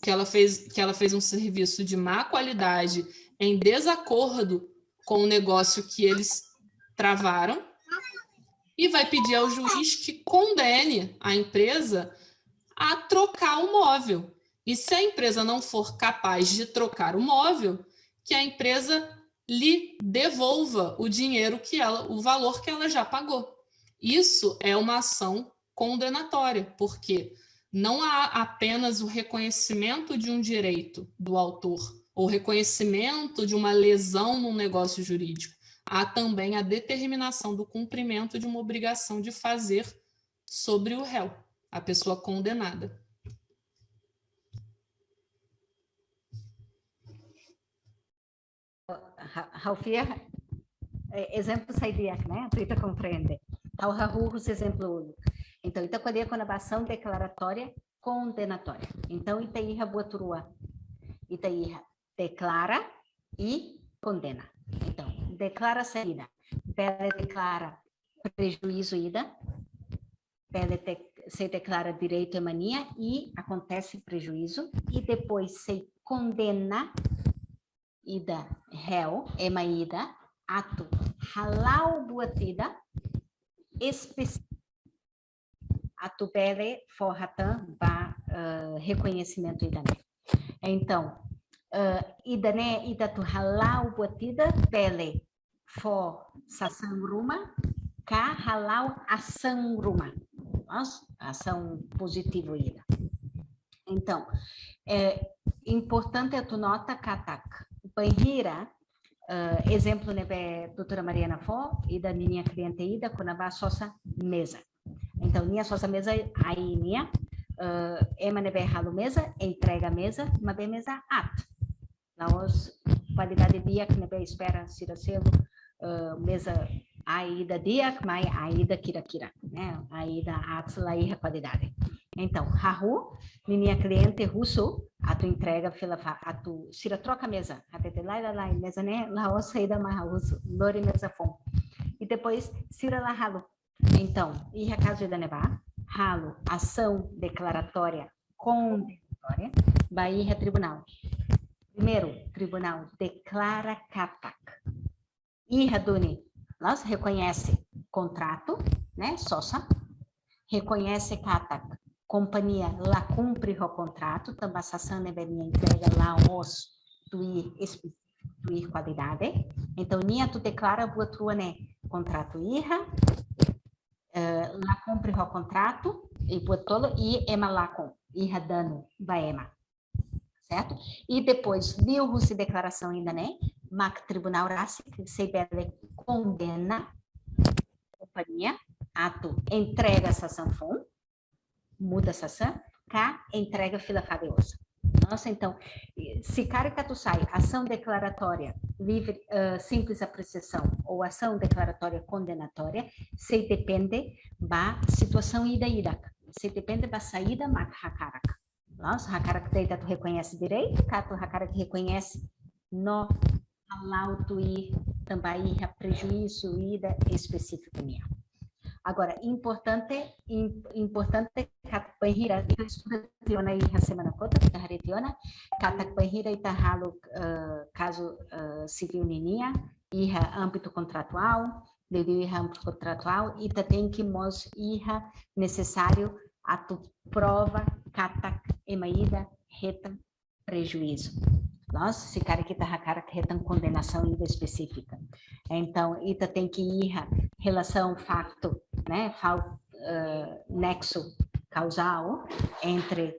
Speaker 4: que ela fez um serviço de má qualidade em desacordo com o negócio que eles travaram, e vai pedir ao juiz que condene a empresa a trocar o móvel. E se a empresa não for capaz de trocar o móvel, que a empresa lhe devolva o dinheiro o valor que ela já pagou. Isso é uma ação condenatória, porque não há apenas o reconhecimento de um direito do autor ou reconhecimento de uma lesão num negócio jurídico. Há também a determinação do cumprimento de uma obrigação de fazer sobre o réu, a pessoa condenada.
Speaker 1: Ralfia, exemplo saidia, né? Tu compreende. Ao os exemplo. Então, ita quando com a ação declaratória condenatória. Então, ita iha buaturua. Ita iha declara e condena. Então, declara saída. Pele declara prejuízo ida. Pele se declara direito e mania e acontece prejuízo. E depois se condena ida réu, ema ida, ato halal buatida, específico. Ato pele forratan ba reconhecimento ida. Então, idane ida tu halal buatida pele for sasangruma ka halal asangruma. Ação positiva ida. Então, importante é tu nota katak. Banhira, exemplo nebe doutora Mariana Fó e da minha cliente ida com a sossa mesa. Então, minha sossa mesa aí minha ema nebe halo mesa, entrega a mesa, mas bem mesa at. Nós qualidade de dia que nebe espera sira selo mesa aí da dia, mas aí da kira, né? Aí da at lá e qualidade. Então, Rahu, minha cliente russo, a tu entrega, a tu sira troca a mesa, a te lá, mesa né, lá os rei da russo, lori mesa fom. E depois, sira lá halo. Então, e a caso da nevar, halo, ação declaratória, condenatória, vai ir a tribunal. Primeiro, tribunal declara katak. E Raduni, nós reconhece contrato, né, sossa, reconhece katak. Companhia lá cumpre o contrato, também a minha entrega lá os tuir qualidade. Então, nia tu declara boa tua né contrato irra, lá cumpre o contrato e botolo e ema lá com irra dano vai ema, certo? E depois viu se declaração ainda né, mac tribunal raci que se bele condena companhia, ato entrega essa sanfon muda essa ação, cá entrega fila fadeosa. Nossa, então, se carica tu sai, ação declaratória, livre, simples apreciação, ou ação declaratória condenatória, se depende da situação ida, se depende da saída, mac hakaraka. Nossa, hakaraka deita tu reconhece direito, cá tu hakaraka reconhece no alauto e também prejuízo ida específico minha. Agora, importante katpanhira itu estudationa a semana kota kita haritiona katpanhira ita halo caso civil ninia iha âmbito contratual, de âmbito contratual ita tem que mos iha necessário atu prova katak emaída reta prejuízo. Nossa, se cara que tá cara que retam condenação ainda específica. Então, ita tem que ir relação facto né, nexo causal entre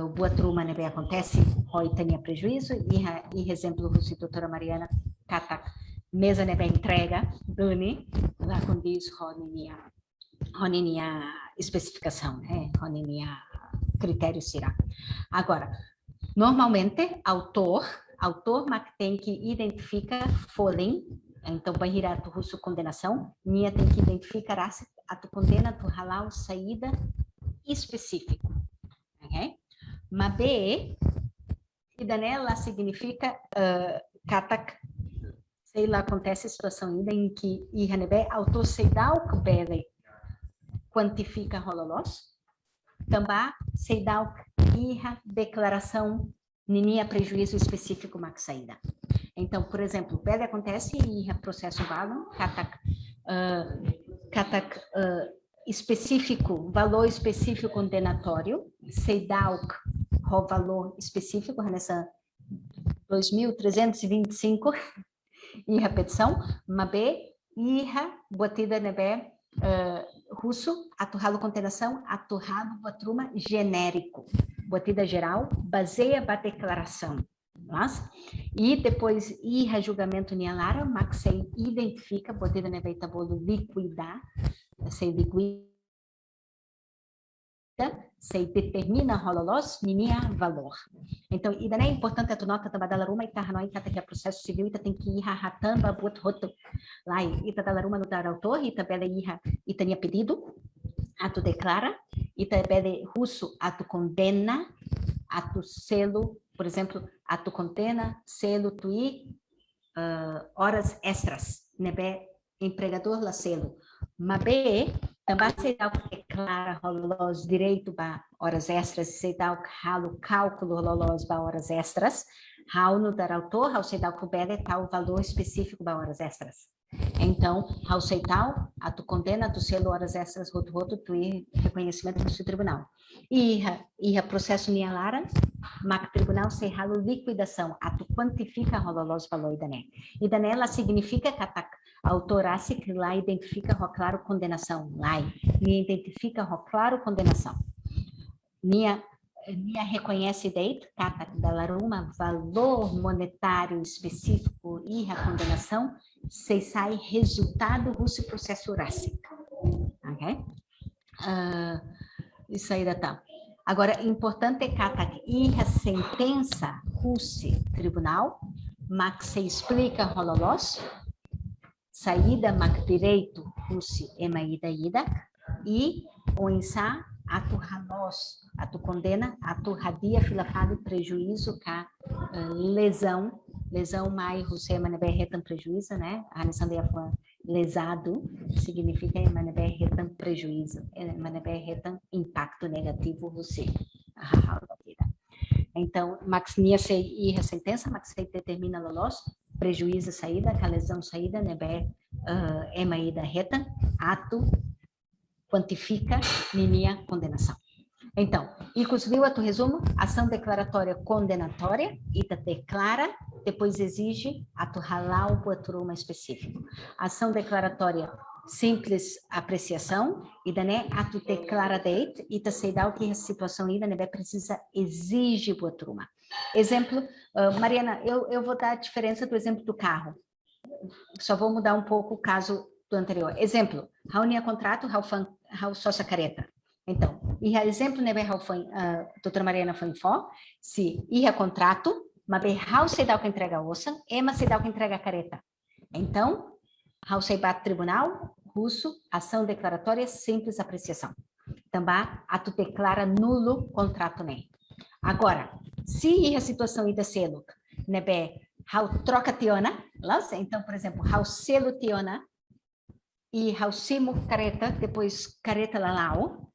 Speaker 1: o boa truma nebe acontece, hoi tinha prejuízo, e exemplo, você, doutora Mariana, kata, mesa nebe entrega, dani, lá condiz, honinia especificação, né, honinia critério será. Agora, normalmente, autor mas tem que identificar folhem, então, bahira tu russo condenação, minha tem que identificar a tu condena tu halal saída específico, ok? Mas B, e danela significa katak, sei lá, acontece a situação ainda em que ihanebe autor seidal que bele quantifica hololos, também seidal iha declaração ninia prejuízo específico max saída. Então, por exemplo, bele acontece e processo vago, katak específico, valor específico condenatório, seidalk, o valor específico, nessa 2.325, e repetição, mabe, iha, botida nebe, russo, aturralo condenação, aturralo botruma genérico, botida geral, baseia a declaração. Mas, e depois, iha julgamento nialara, maxei identifica, botida nebe tabolo liquidar, se liquida, se determina hololos, ninia valor. Então, e daí é importante a tu nota da dalaruma e carnoi que é processo civil e tem que ir ratando a bot roto lá e da dalaruma no dar autor e tabela e tinha pedido a tu declara e tabela russo a tu condena a tu selo, por exemplo, a tu condena selo tu horas extras, nebe empregador la selo. Mabe também se dá o que declara hololos direito para horas extras, se dá o cálculo hololos para horas extras, how no dar autor, how se dá o que bele tal valor específico para horas extras. Então, how se tal, a tu condena, a tu selo horas extras, roto, tu reconhecimento do seu tribunal. E a processo nialara, mac tribunal se halo liquidação, a tu quantifica hololos valor e danela significa que a autorasse que lá identifica o claro condenação, lá identifica o claro condenação. Nia reconhece date, cata da laruma, valor monetário específico e a condenação, se sai resultado russo processo rássico. Ok? Isso aí tá. Agora, importante é que a sentença russo tribunal, mas se explica hololos, saída mac direito russo emaída ida e o insá atu halos atu condena atu radia filafado prejuízo ca lesão mai russo emanebe retam prejuízo, né? A nesandea foi lesado significa emanebe retam prejuízo, emanebe retam impacto negativo russo. Então, max nia se ir a sentença, max se determina lolos prejuízo saída, que a lesão saída, nebe emaída reta, ato quantifica ninia condenação. Então, inclusive a tu resumo, ação declaratória condenatória, ita declara, depois exige a tu halal boaturuma específico. Ação declaratória simples apreciação, e daí a tu declara date, ita sei dar o que a situação ida nebe precisa exige boaturuma. Exemplo, Mariana, eu vou dar a diferença do exemplo do carro. Só vou mudar um pouco o caso do anterior. Exemplo, raunia contrato, rau sócia careta. Então, e exemplo, nebe rau foi, doutora Mariana foi info, se ia contrato, mas bem rau se dá o que entrega a ossa, ema se dá o que entrega a careta. Então, rau se bate tribunal, russo, ação declaratória, simples apreciação. Também, a tu declara nulo contrato nem. Agora, se a situação ida selo, nebe how troca tiona, então, por exemplo, how selo tiona e how simo careta, depois careta lalao,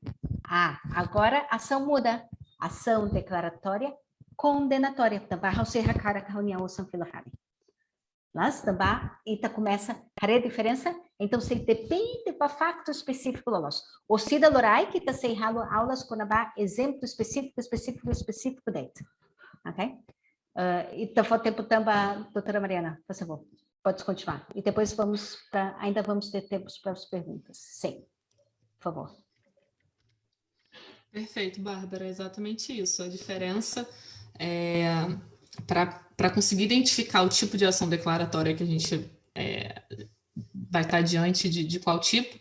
Speaker 1: agora a ação muda, ação declaratória condenatória, também how se hakara kaunia osan filafari. Também, ita começa, a diferença, então se depende para facto específico lolos. O cida lorai que está se halo aulas com a exemplo específico dentro. Ok? E tá falta tempo também, doutora Mariana, por favor, pode continuar. E depois ainda vamos ter tempo para as perguntas. Sim. favor.
Speaker 4: Perfeito, Bárbara, é exatamente isso. A diferença é para conseguir identificar o tipo de ação declaratória que a gente vai estar diante de qual tipo,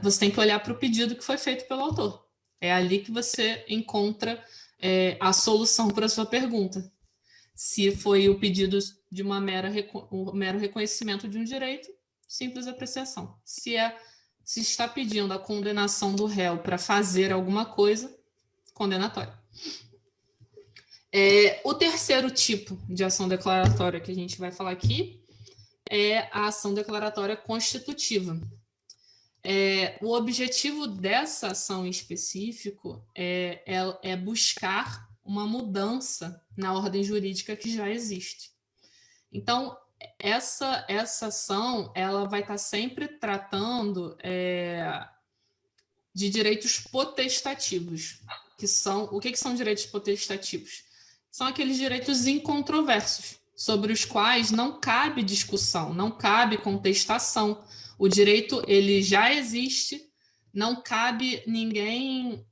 Speaker 4: você tem que olhar para o pedido que foi feito pelo autor. É ali que você encontra a solução para a sua pergunta. Se foi o pedido de um mero reconhecimento de um direito, simples apreciação. Se está pedindo a condenação do réu para fazer alguma coisa, condenatório. O terceiro tipo de ação declaratória que a gente vai falar aqui é a ação declaratória constitutiva. O objetivo dessa ação em específico é buscar uma mudança na ordem jurídica que já existe. Então, essa ação ela vai estar sempre tratando de direitos potestativos. O que são direitos potestativos? São aqueles direitos incontroversos, sobre os quais não cabe discussão, não cabe contestação. O direito ele já existe, não cabe ninguém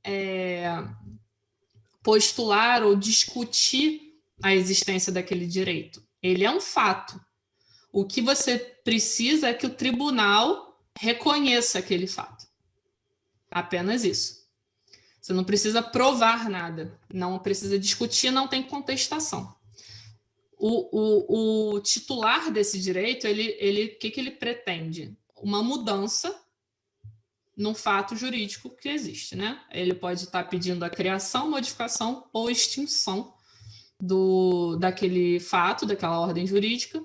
Speaker 4: postular ou discutir a existência daquele direito. Ele é um fato. O que você precisa é que o tribunal reconheça aquele fato. Apenas isso. Você não precisa provar nada, não precisa discutir, não tem contestação. O titular desse direito, o que ele pretende? Uma mudança num fato jurídico que existe, né? Ele pode estar pedindo a criação, modificação ou extinção daquele fato, daquela ordem jurídica,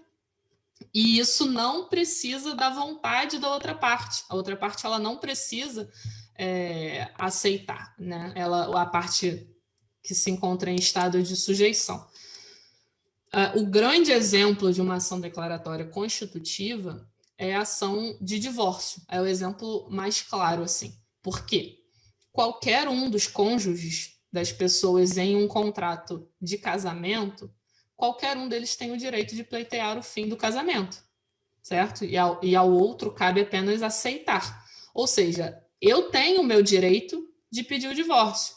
Speaker 4: e isso não precisa da vontade da outra parte. A outra parte ela não precisa aceitar, né? A parte que se encontra em estado de sujeição. O grande exemplo de uma ação declaratória constitutiva é a ação de divórcio. É o exemplo mais claro, assim. Por quê? Qualquer um dos cônjuges das pessoas em um contrato de casamento, qualquer um deles tem o direito de pleitear o fim do casamento, certo? E ao outro cabe apenas aceitar. Ou seja, eu tenho o meu direito de pedir o divórcio.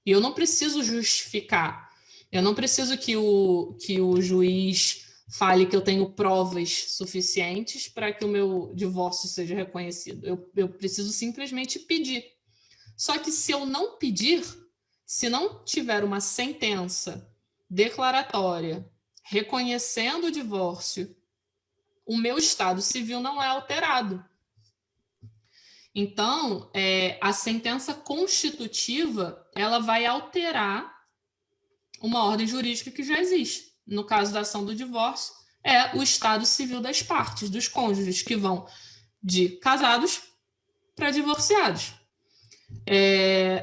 Speaker 4: E eu não preciso justificar. Eu não preciso que o juiz fale que eu tenho provas suficientes para que o meu divórcio seja reconhecido. Eu preciso simplesmente pedir. Só que se eu não pedir, se não tiver uma sentença declaratória reconhecendo o divórcio, o meu estado civil não é alterado. Então, a sentença constitutiva ela vai alterar uma ordem jurídica que já existe. No caso da ação do divórcio, é o estado civil das partes, dos cônjuges, que vão de casados para divorciados.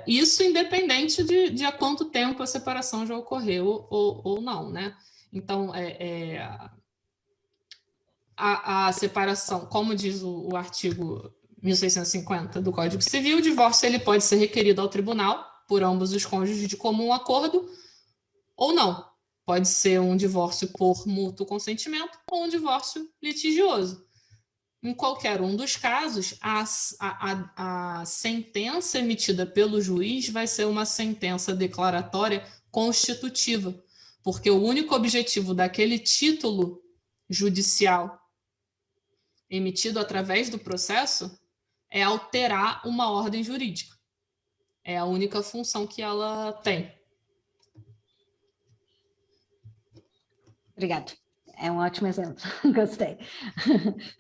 Speaker 4: Isso independente de há quanto tempo a separação já ocorreu ou não, né? Então, a separação, como diz o artigo 1650 do Código Civil, o divórcio ele pode ser requerido ao tribunal por ambos os cônjuges de comum acordo ou não. Pode ser um divórcio por mútuo consentimento ou um divórcio litigioso. Em qualquer um dos casos, a sentença emitida pelo juiz vai ser uma sentença declaratória constitutiva, porque o único objetivo daquele título judicial emitido através do processo é alterar uma ordem jurídica. É a única função que ela tem.
Speaker 1: Obrigado. É um ótimo exemplo. Gostei.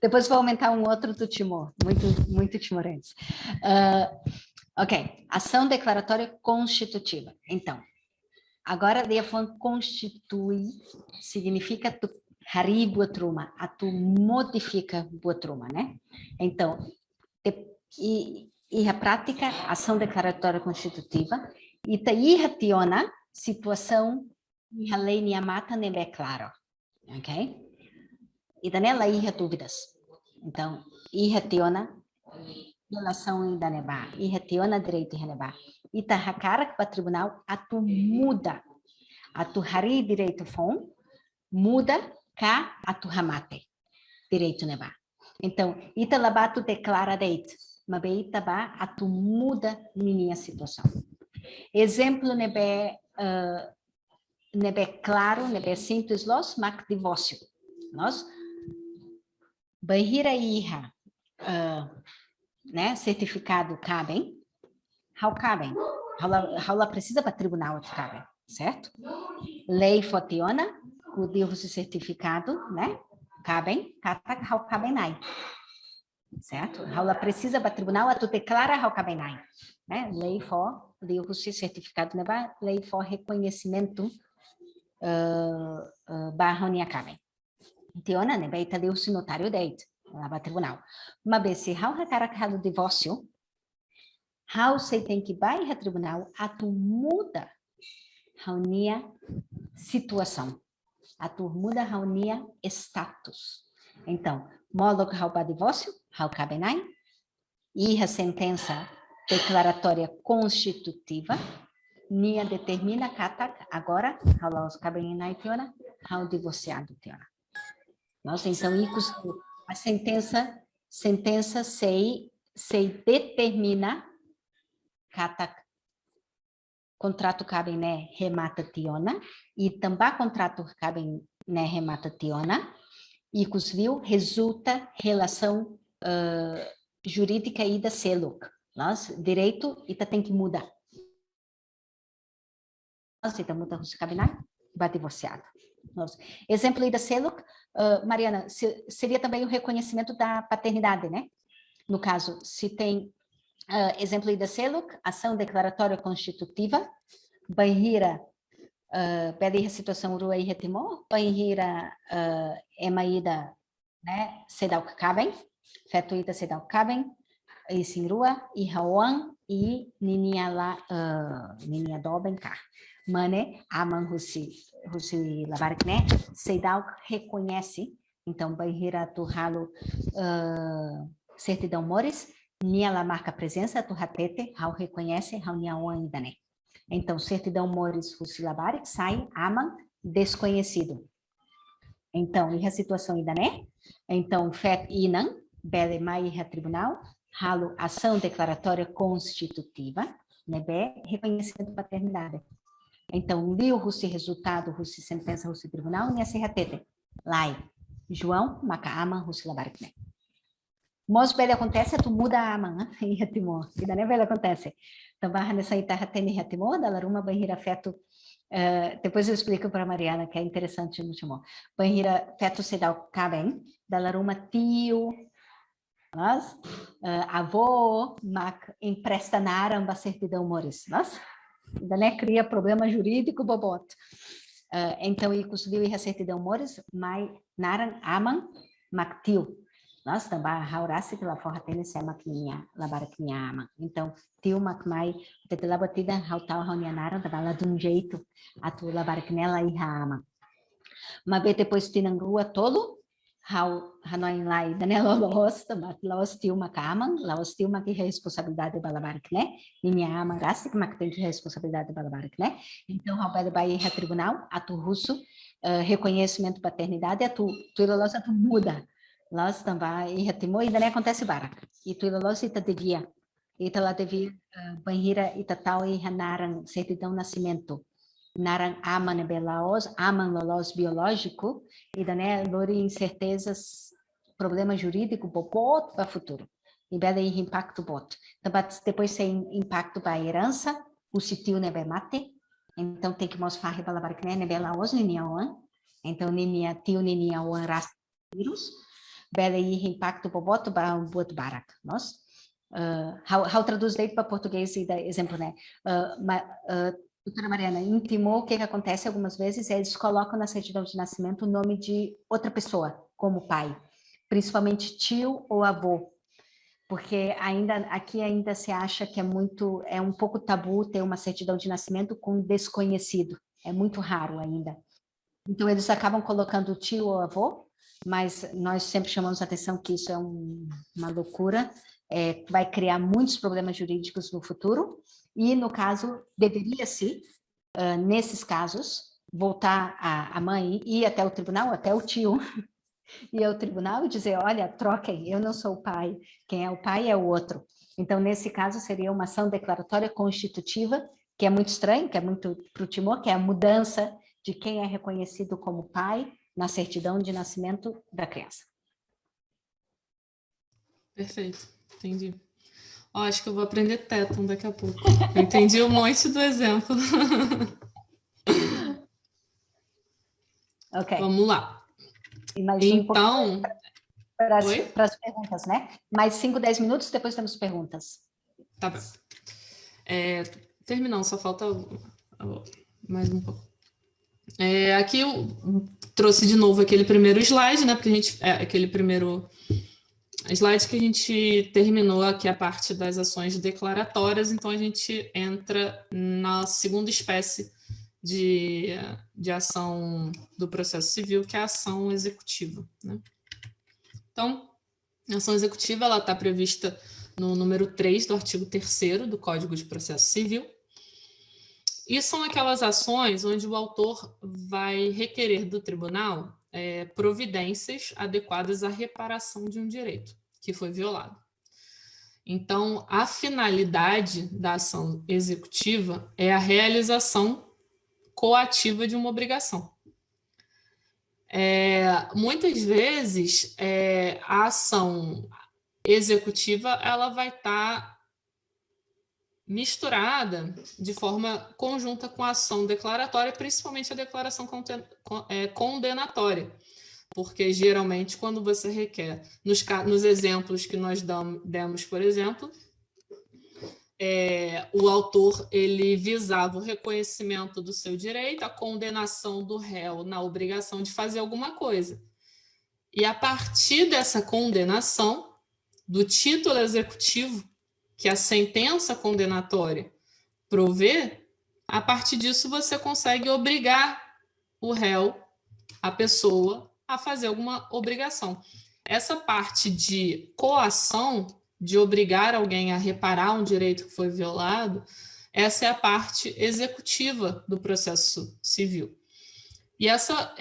Speaker 1: Depois vou aumentar um outro do Timor. Muito timorense. Ok. Ação declaratória constitutiva. Então, agora a falando constitui significa tu hari buat rumah, tu modifica buat rumah, né? Então, e a prática, ação declaratória constitutiva, e iha tiona situação e a lei niamata nem é claro, ok? E danela iha dúvidas. Então, iha tiona relação e daneba, iha tiona direito e daneba. E ta hakara para tribunal, tu muda, tu hari direito fom, muda ka tu hamate direito neba. Então, ita labatu declara date. Mabei taba atu muda minha situação. Exemplo nebe claro, nebe simples los mak divórcio. Nós banhira iha, né, certificado cabem, how cabem, how precisa para tribunal de cabem, certo? Lei fotiona, o Deus certificado, né? Cabem, kata how cabem nai. Certo? How precisa para tribunal, tu declara how cabem nai, né? Lei for Deus certificado, né? Lei for reconhecimento barra cabem. Tiona, né? Beita Deus notário deit, lá para tribunal. Mas bem, se how recara o divórcio, how você tem que vai a tribunal, a tu muda reunia situação. A tu muda reunia status. Então, modo que how divórcio, how cabenai, e a sentença declaratória constitutiva, nia determina katak agora, how os cabenai tiona, how divorciado tiona. Nossa, então, a sentença se determina katak contrato cabem né remata tiona e também contrato cabem né remata tiona e cusviu resulta relação jurídica e da seluk. Nós direito e tem que mudar. Nós então muda o cabem vai divorciado. Nós exemplo aí da seluk, Mariana, seria também o reconhecimento da paternidade, né? No caso, se tem exemplo da seluk, ação declaratória constitutiva, banhira, pede a situação rua e retimor, banhira, emaída, né, sedal que cabem, fetuída sedal que cabem, e sim rua, e hauan, e ninia lá, ninia doben cá. Mane, aman russi lavar né, sedal reconhece, então banhira turralo, certidão mores, nia la marca presença, tu ratete, how reconhece, how nia o ainda, né? Então, certidão mores fusilabarik, sai, aman, desconhecido. Então, e a situação ainda, né? Então, fet inan, bele mai tribunal, halo ação declaratória constitutiva, né? Be, reconhecimento de paternidade. Então, liu russi resultado, russi sentença, russi tribunal, nia se ratete. Lai, João, maca aman, fusilabarik, né? Mos bele acontece, tu muda a aman, em retimor. E daí bele acontece. Então, barra nessa itarra tem retimor, da laruma banheira feto. Depois eu explico para a Mariana, que é interessante no chamou. Banheira feto se dá o cabem, da laruma tio, nós, avô, mac, empresta naram ba certidão mores, nós. E daí cria problema jurídico bobot. Então, e conseguiu ir a certidão mores, mas naran aman, mac tio. Nós também haurasi que lá fora tem essa maquininha, labarquinha ama. Então, tio macmai, te lá batida, hautal haunianaram, também lá de um jeito, a tu labarquinela e ama. Mas depois tinangua tolo, hanoi lá e danela los, também lá os tio macaman, lá os tio que responsabilidade da labarquine, minha ama gasta que tem que responsabilidade da labarquine. Então, ao vai vai ir tribunal, a tu russo, reconhecimento de paternidade, a tu los a tu muda. Nós também, e retimou, ainda nem acontece barra. E tu ilos ita devia. Ita lá devia, banheira ita tal e naran certidão nascimento. Naran aman belaos, aman lolos biológico, e daí lori incertezas, problema jurídico, bot para futuro. E bela e impacto bot. Também depois tem impacto para a herança, o sitio nebe mate. Então tem que mostrar para a barca nebe laos niniawan. Então ninia tio niniawan ras vírus. Bela e impacto boboto para um boto barak, nós. How traduz daí para português e dá exemplo, né? Doutora Mariana, em Timor, o que acontece algumas vezes é eles colocam na certidão de nascimento o nome de outra pessoa, como pai, principalmente tio ou avô, porque aqui ainda se acha que é um pouco tabu ter uma certidão de nascimento com desconhecido, é muito raro ainda. Então eles acabam colocando tio ou avô, mas nós sempre chamamos a atenção que isso é uma loucura, vai criar muitos problemas jurídicos no futuro, e no caso, deveria-se, nesses casos, voltar a mãe e ir até o tribunal, até o tio, ir ao tribunal e dizer, olha, troquem, eu não sou o pai, quem é o pai é o outro. Então, nesse caso, seria uma ação declaratória constitutiva, que é muito estranho, que é muito para o Timor, que é a mudança de quem é reconhecido como pai na certidão de nascimento da criança.
Speaker 4: Perfeito, entendi. Ó, acho que eu vou aprender téton daqui a pouco. Eu entendi um monte do exemplo.
Speaker 1: Ok.
Speaker 4: Vamos lá.
Speaker 1: E mais
Speaker 4: então,
Speaker 1: para as perguntas, né? Mais 5, 10 minutos, depois temos perguntas.
Speaker 4: Tá bem. Terminando, só falta mais um pouco. Aqui eu trouxe de novo aquele primeiro slide, né? Porque aquele primeiro slide que a gente terminou aqui a parte das ações declaratórias, então a gente entra na segunda espécie de ação do processo civil, que é a ação executiva, né? Então, a ação executiva ela está prevista no número 3 do artigo 3º do Código de Processo Civil. E são aquelas ações onde o autor vai requerer do tribunal providências adequadas à reparação de um direito que foi violado. Então, a finalidade da ação executiva é a realização coativa de uma obrigação. Muitas vezes, a ação executiva ela vai estar misturada de forma conjunta com a ação declaratória, principalmente a declaração condenatória, porque geralmente quando você requer, nos exemplos que nós demos, por exemplo, o autor ele visava o reconhecimento do seu direito, a condenação do réu na obrigação de fazer alguma coisa. E a partir dessa condenação, do título executivo, que a sentença condenatória provê, a partir disso você consegue obrigar o réu, a pessoa, a fazer alguma obrigação. Essa parte de coação, de obrigar alguém a reparar um direito que foi violado, essa é a parte executiva do processo civil. E essa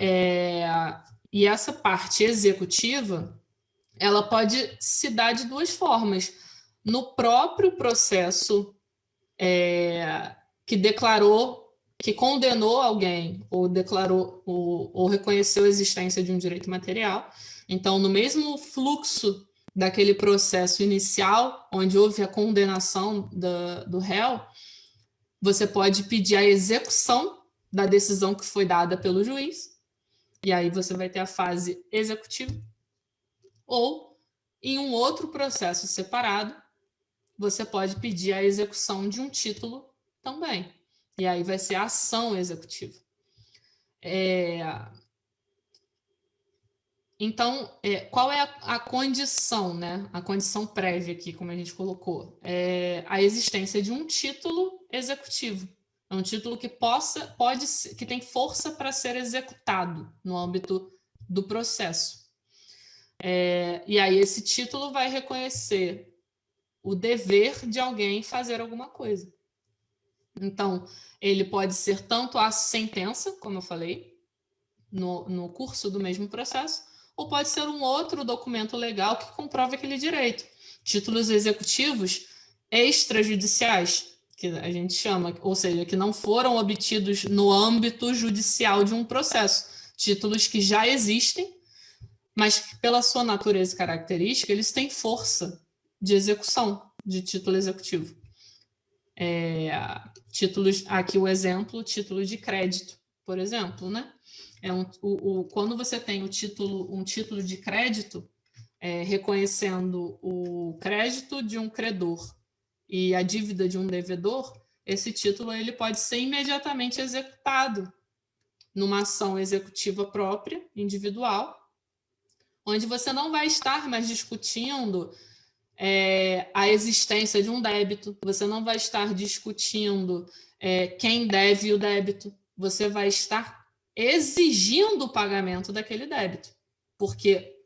Speaker 4: parte executiva, ela pode se dar de duas formas. No próprio processo que condenou alguém ou declarou ou reconheceu a existência de um direito material. Então, no mesmo fluxo daquele processo inicial, onde houve a condenação do réu, você pode pedir a execução da decisão que foi dada pelo juiz, e aí você vai ter a fase executiva, ou em um outro processo separado, você pode pedir a execução de um título também. E aí vai ser a ação executiva. Então, qual é a condição, né? A condição prévia aqui, como a gente colocou? A existência de um título executivo. É um título que que tem força para ser executado no âmbito do processo. E aí esse título vai reconhecer o dever de alguém fazer alguma coisa. Então, ele pode ser tanto a sentença, como eu falei, no curso do mesmo processo, ou pode ser um outro documento legal que comprove aquele direito. Títulos executivos extrajudiciais, que a gente chama, ou seja, que não foram obtidos no âmbito judicial de um processo. Títulos que já existem, mas que, pela sua natureza e característica, eles têm força de execução de título executivo. Títulos, aqui o exemplo, título de crédito, por exemplo, né? Quando você tem um título de crédito, reconhecendo o crédito de um credor e a dívida de um devedor, esse título ele pode ser imediatamente executado numa ação executiva própria, individual, onde você não vai estar mais discutindo a existência de um débito, você não vai estar discutindo quem deve o débito, você vai estar exigindo o pagamento daquele débito, porque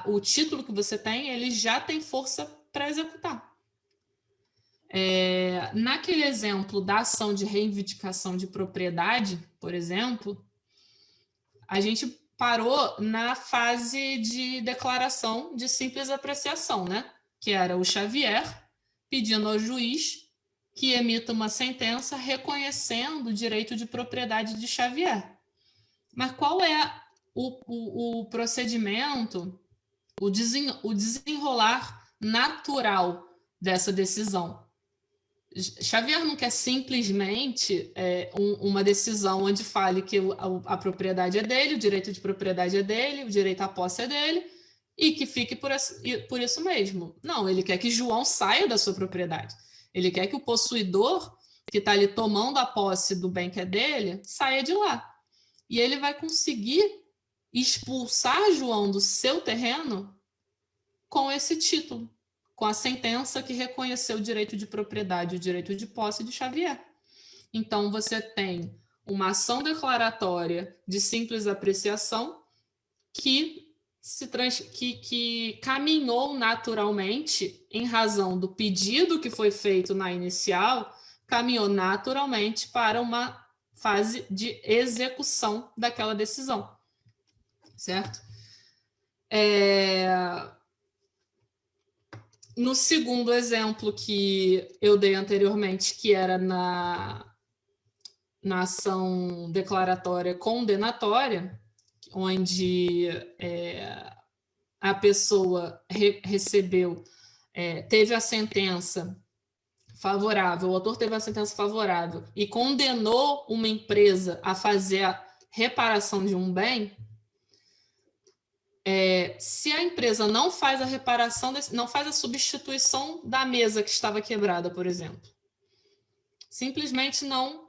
Speaker 4: o título que você tem, ele já tem força para executar. Naquele exemplo da ação de reivindicação de propriedade, por exemplo, a gente parou na fase de declaração de simples apreciação, né? que era o Xavier, pedindo ao juiz que emita uma sentença reconhecendo o direito de propriedade de Xavier. Mas qual é o procedimento, o desenrolar natural dessa decisão? Xavier não quer simplesmente uma decisão onde fale que a propriedade é dele, o direito de propriedade é dele, o direito à posse é dele, e que fique por isso mesmo. Não, ele quer que João saia da sua propriedade. Ele quer que o possuidor, que está ali tomando a posse do bem que é dele, saia de lá. E ele vai conseguir expulsar João do seu terreno com esse título, com a sentença que reconheceu o direito de propriedade, o direito de posse de Xavier. Então, você tem uma ação declaratória de simples apreciação que caminhou naturalmente em razão do pedido que foi feito na inicial, caminhou naturalmente para uma fase de execução daquela decisão, certo? No segundo exemplo que eu dei anteriormente, que era na ação declaratória condenatória, onde a pessoa recebeu, teve a sentença favorável, o autor teve a sentença favorável e condenou uma empresa a fazer a reparação de um bem, se a empresa não faz a reparação, não faz a substituição da mesa que estava quebrada, por exemplo, simplesmente não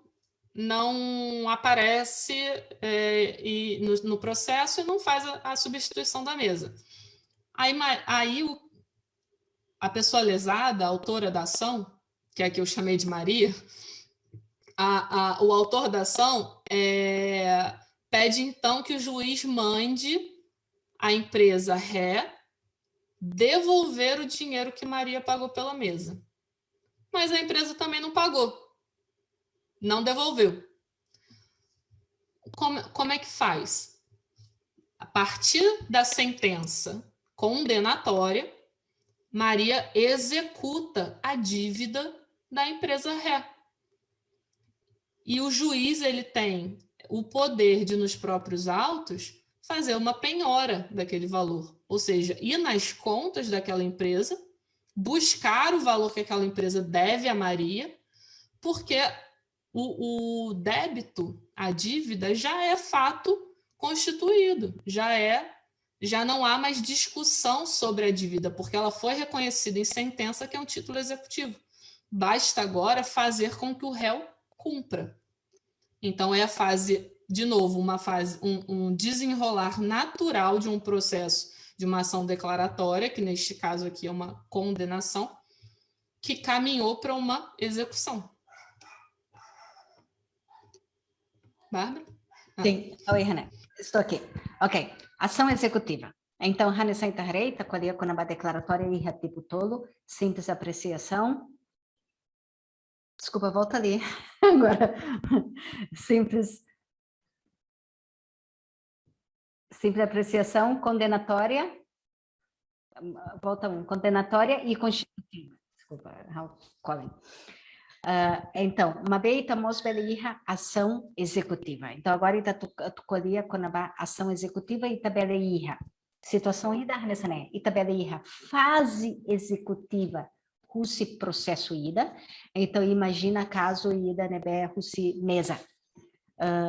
Speaker 4: aparece no processo e não faz a substituição da mesa. Aí a pessoa lesada, a autora da ação, que é a que eu chamei de Maria, o autor da ação pede, então, que o juiz mande a empresa ré devolver o dinheiro que Maria pagou pela mesa. Mas a empresa também não pagou. Não devolveu. Como é que faz? A partir da sentença condenatória, Maria executa a dívida da empresa ré. E o juiz ele tem o poder de, nos próprios autos, fazer uma penhora daquele valor. Ou seja, ir nas contas daquela empresa, buscar o valor que aquela empresa deve a Maria, porque o débito, a dívida, já é fato constituído, já não há mais discussão sobre a dívida, porque ela foi reconhecida em sentença, que é um título executivo. Basta agora fazer com que o réu cumpra. Então, é a fase, de novo, um desenrolar natural de um processo de uma ação declaratória, que neste caso aqui é uma condenação, que caminhou para uma execução. Bárbara?
Speaker 1: Sim. Oi, René. Estou aqui. Ok. Ação executiva. Então, René Saintarreita, qual é a declaratória e tipo tolo, simples apreciação. Desculpa, volta ali. Agora, simples apreciação, condenatória. Volta condenatória e constitutiva. Desculpa, Colin. Então, uma beita mosbeliha ação executiva. Então, agora tu colhia com a ação executiva e tabeliha. Situação ida, né? E tabeliha fase executiva, russe processo ida. Então, imagina caso ida nebe russe mesa.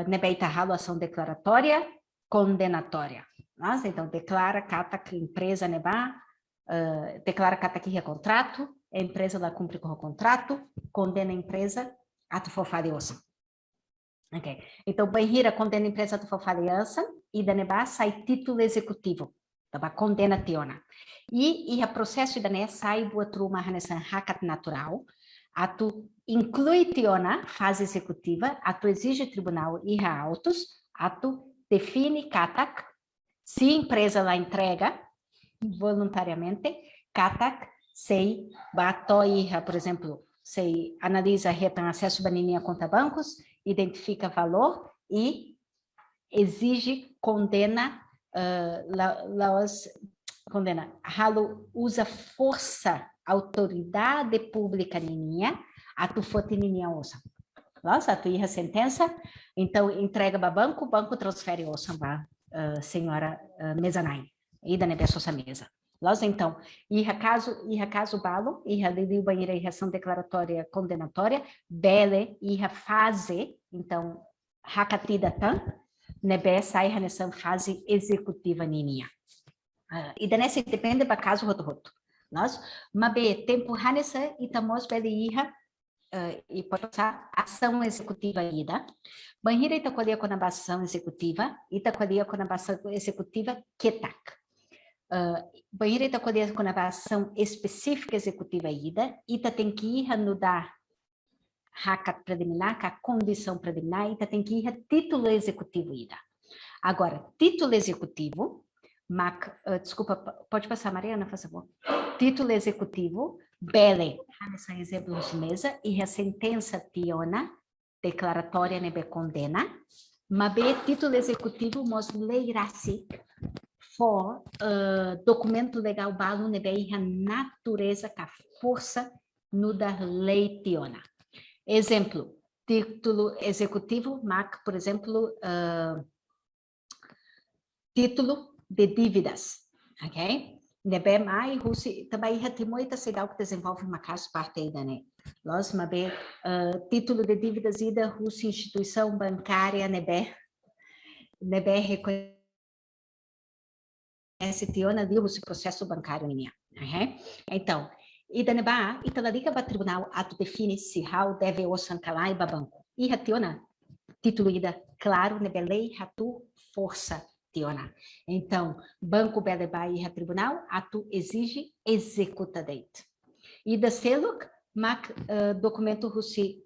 Speaker 1: Nebe itarralo ação declaratória, condenatória. Nossa, então, declara cata que empresa neba, declara cata que é contrato, a empresa lá cumpre com o contrato, condena a empresa a tu for faliosa. Ok. Então, Benhira condena a empresa a tu for faliosa e da neba sai título executivo. Tá, condena tiona. E a processo da né sai boa truma hanesan hakat natural, a tu inclui tiona fase executiva, a tu exige tribunal e autos, a tu define katak, se a empresa lá entrega voluntariamente, katak sei batoi, por exemplo, sei analisa retan acesso baninha conta bancos, identifica valor e exige condena condena. Halo usa força, autoridade pública nininha, a tu fote nininha osa. Nossa, a tu irra sentença, então entrega para banco, o banco transfere osa para senhora Mezanai, e da nebe sossa mesa. Nossa, então, irra caso balo, irra lili banheira irra ação declaratória condenatória, bele irra fase, então, hakatida tan, nebe sai nessa fase executiva nininha. E danessa depende para caso roto. Nós, mas tempo hanessa e tamos bele irra e pode passar ação executiva ida. Banheira itacolia com a ação executiva, itacolia com a ação executiva ketak. Banheira itacolia com a ação específica executiva ida, ita tem que ir no dar hakat preliminar, a condição preliminar, ita tem que ir a título executivo ida. Agora, título executivo, desculpa, pode passar, Mariana, por favor. Título executivo, bele, nessa exemplo de mesa, e a sentença tiona, declaratória nebe condena, mas título executivo mos leirasi for documento legal balo nebe a natureza que a força no da lei tiona. Exemplo, título executivo, por exemplo, título de dívidas, ok? Nebe mai rusi também retimoita sedal que desenvolve uma caso parte aí, né? Nós mabe título de dívidas ida rusi instituição bancária nebe reconhece tiona de rusi processo bancário minha, ok? Então, ida neba italadica ba tribunal ato define se how deve o sankalai ba banco. E tiona título ida claro nebe lei hatu força. Então, banco Beleba e tribunal, atu exige executa date. E da seluk, documento russi,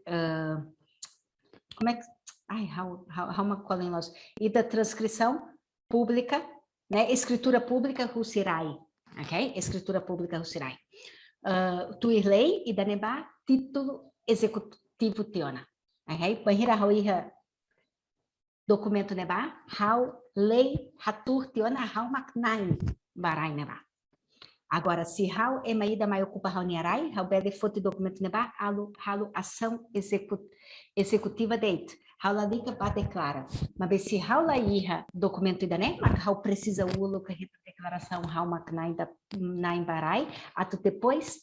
Speaker 1: como é que, how uma nós? E da transcrição pública, né? Escritura pública russirai, ok? Escritura pública russirai. Tu lei e da neba título executivo tiona, ok? Banheira hauiha documento neba, how lei hatur tiona how maknai barai neba. Agora, se how é maída mai ocupa how niarai, how bede foto documento neba, halu ação executiva date. How la liga ba declara. Mas se how la irra documento ida né, mas how precisa ulo que declaração how maknai da nai barai, ato depois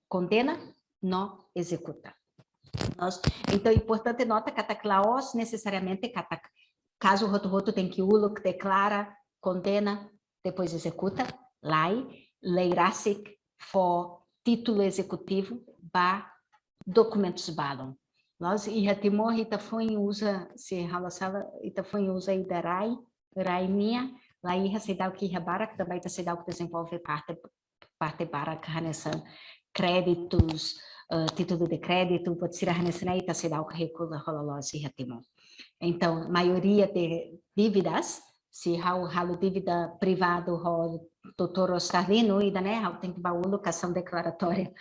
Speaker 1: condena, não executa. Então, importante nota que ataclaos necessariamente caso o roto tem que ulo que declara, condena, depois executa, leirasik for título executivo, documentos balon. Nós e Timor Itafõe usa se relaciona Itafõe usa idarai, raimia, lá e sedal que rabara que também tá sedal que desenvolve parte baraka nessa créditos, título de crédito, pode ser nessa aí tá sedal que recua rolos e Timor. Então, maioria de dívidas, se halo dívida privado, o doutor Oscarlino, e né, tem que baú locação declaratória,